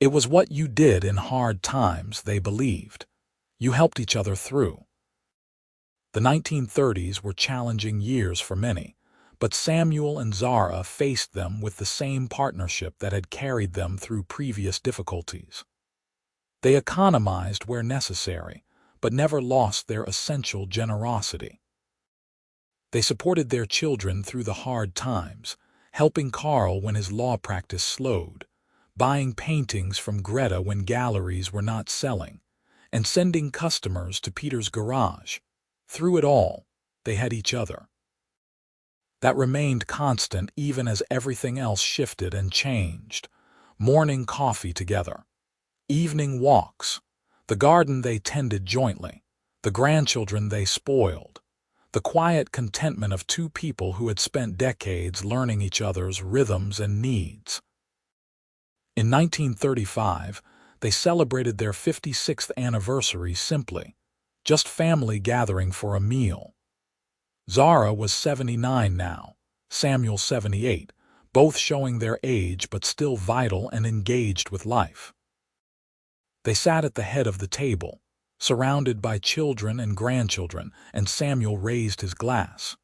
It was what you did in hard times, they believed. You helped each other through. The 1930s were challenging years for many, but Samuel and Zara faced them with the same partnership that had carried them through previous difficulties. They economized where necessary, but never lost their essential generosity. They supported their children through the hard times, helping Carl when his law practice slowed, buying paintings from Greta when galleries were not selling, and sending customers to Peter's garage. Through it all, they had each other. That remained constant even as everything else shifted and changed. Morning coffee together, evening walks, the garden they tended jointly, the grandchildren they spoiled, the quiet contentment of two people who had spent decades learning each other's rhythms and needs. In 1935, they celebrated their 56th anniversary simply, just family gathering for a meal. Zara was 79 now, Samuel 78, both showing their age but still vital and engaged with life. They sat at the head of the table, surrounded by children and grandchildren, and Samuel raised his glass.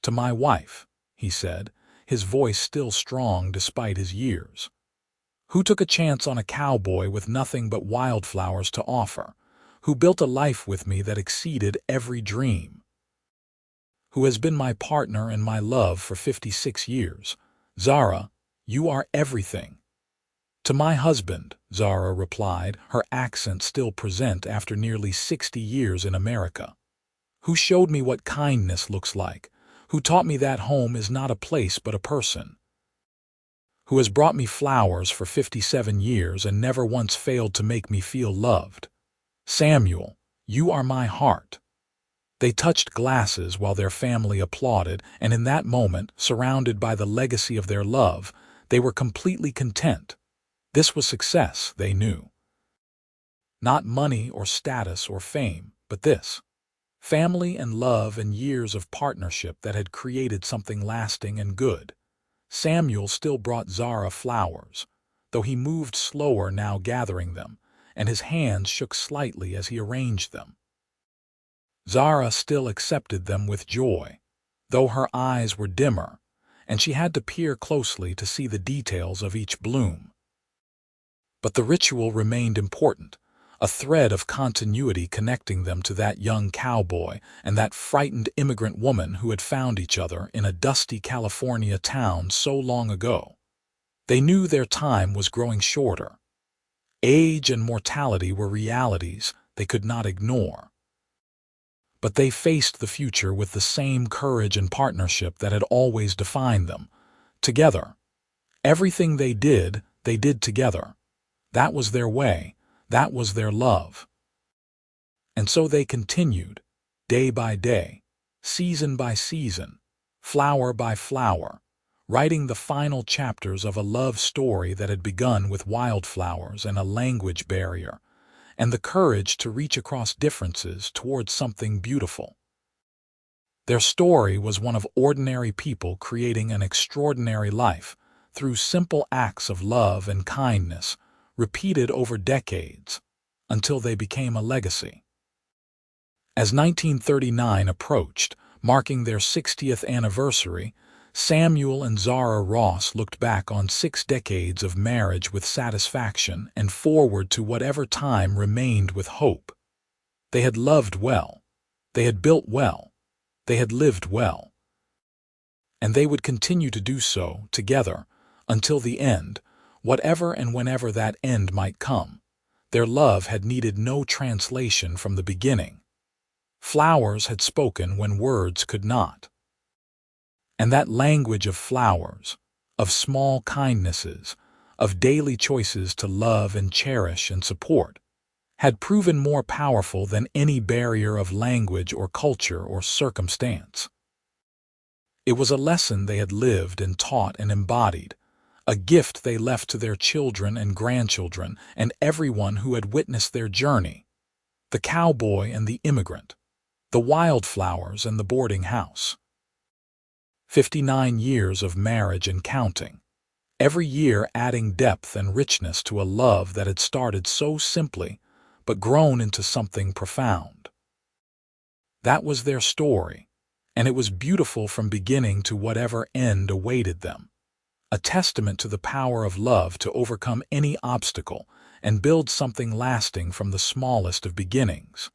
"To my wife," he said, his voice still strong despite his years. "Who took a chance on a cowboy with nothing but wildflowers to offer, who built a life with me that exceeded every dream, who has been my partner and my love for 56 years. Zara, you are everything." "To my husband," Zara replied, her accent still present after nearly 60 years in America. "Who showed me what kindness looks like, who taught me that home is not a place but a person, who has brought me flowers for 57 years and never once failed to make me feel loved. Samuel, you are my heart." They touched glasses while their family applauded, and in that moment, surrounded by the legacy of their love, they were completely content. This was success, they knew. Not money or status or fame, but this. Family and love and years of partnership that had created something lasting and good. Samuel still brought Zara flowers, though he moved slower now gathering them, and his hands shook slightly as he arranged them. Zara still accepted them with joy, though her eyes were dimmer, and she had to peer closely to see the details of each bloom. But the ritual remained important, a thread of continuity connecting them to that young cowboy and that frightened immigrant woman who had found each other in a dusty California town so long ago. They knew their time was growing shorter. Age and mortality were realities they could not ignore. But they faced the future with the same courage and partnership that had always defined them. Together. Everything they did together. That was their way. That was their love. And so they continued, day by day, season by season, flower by flower, writing the final chapters of a love story that had begun with wildflowers and a language barrier, and the courage to reach across differences towards something beautiful. Their story was one of ordinary people creating an extraordinary life through simple acts of love and kindness, repeated over decades, until they became a legacy. As 1939 approached, marking their 60th anniversary, Samuel and Zara Ross looked back on 6 decades of marriage with satisfaction and forward to whatever time remained with hope. They had loved well. They had built well. They had lived well. And they would continue to do so, together, until the end, whatever and whenever that end might come. Their love had needed no translation from the beginning. Flowers had spoken when words could not. And that language of flowers, of small kindnesses, of daily choices to love and cherish and support, had proven more powerful than any barrier of language or culture or circumstance. It was a lesson they had lived and taught and embodied, a gift they left to their children and grandchildren and everyone who had witnessed their journey, the cowboy and the immigrant, the wildflowers and the boarding house. 59 years of marriage and counting, every year adding depth and richness to a love that had started so simply but grown into something profound. That was their story, and it was beautiful from beginning to whatever end awaited them. A testament to the power of love to overcome any obstacle and build something lasting from the smallest of beginnings.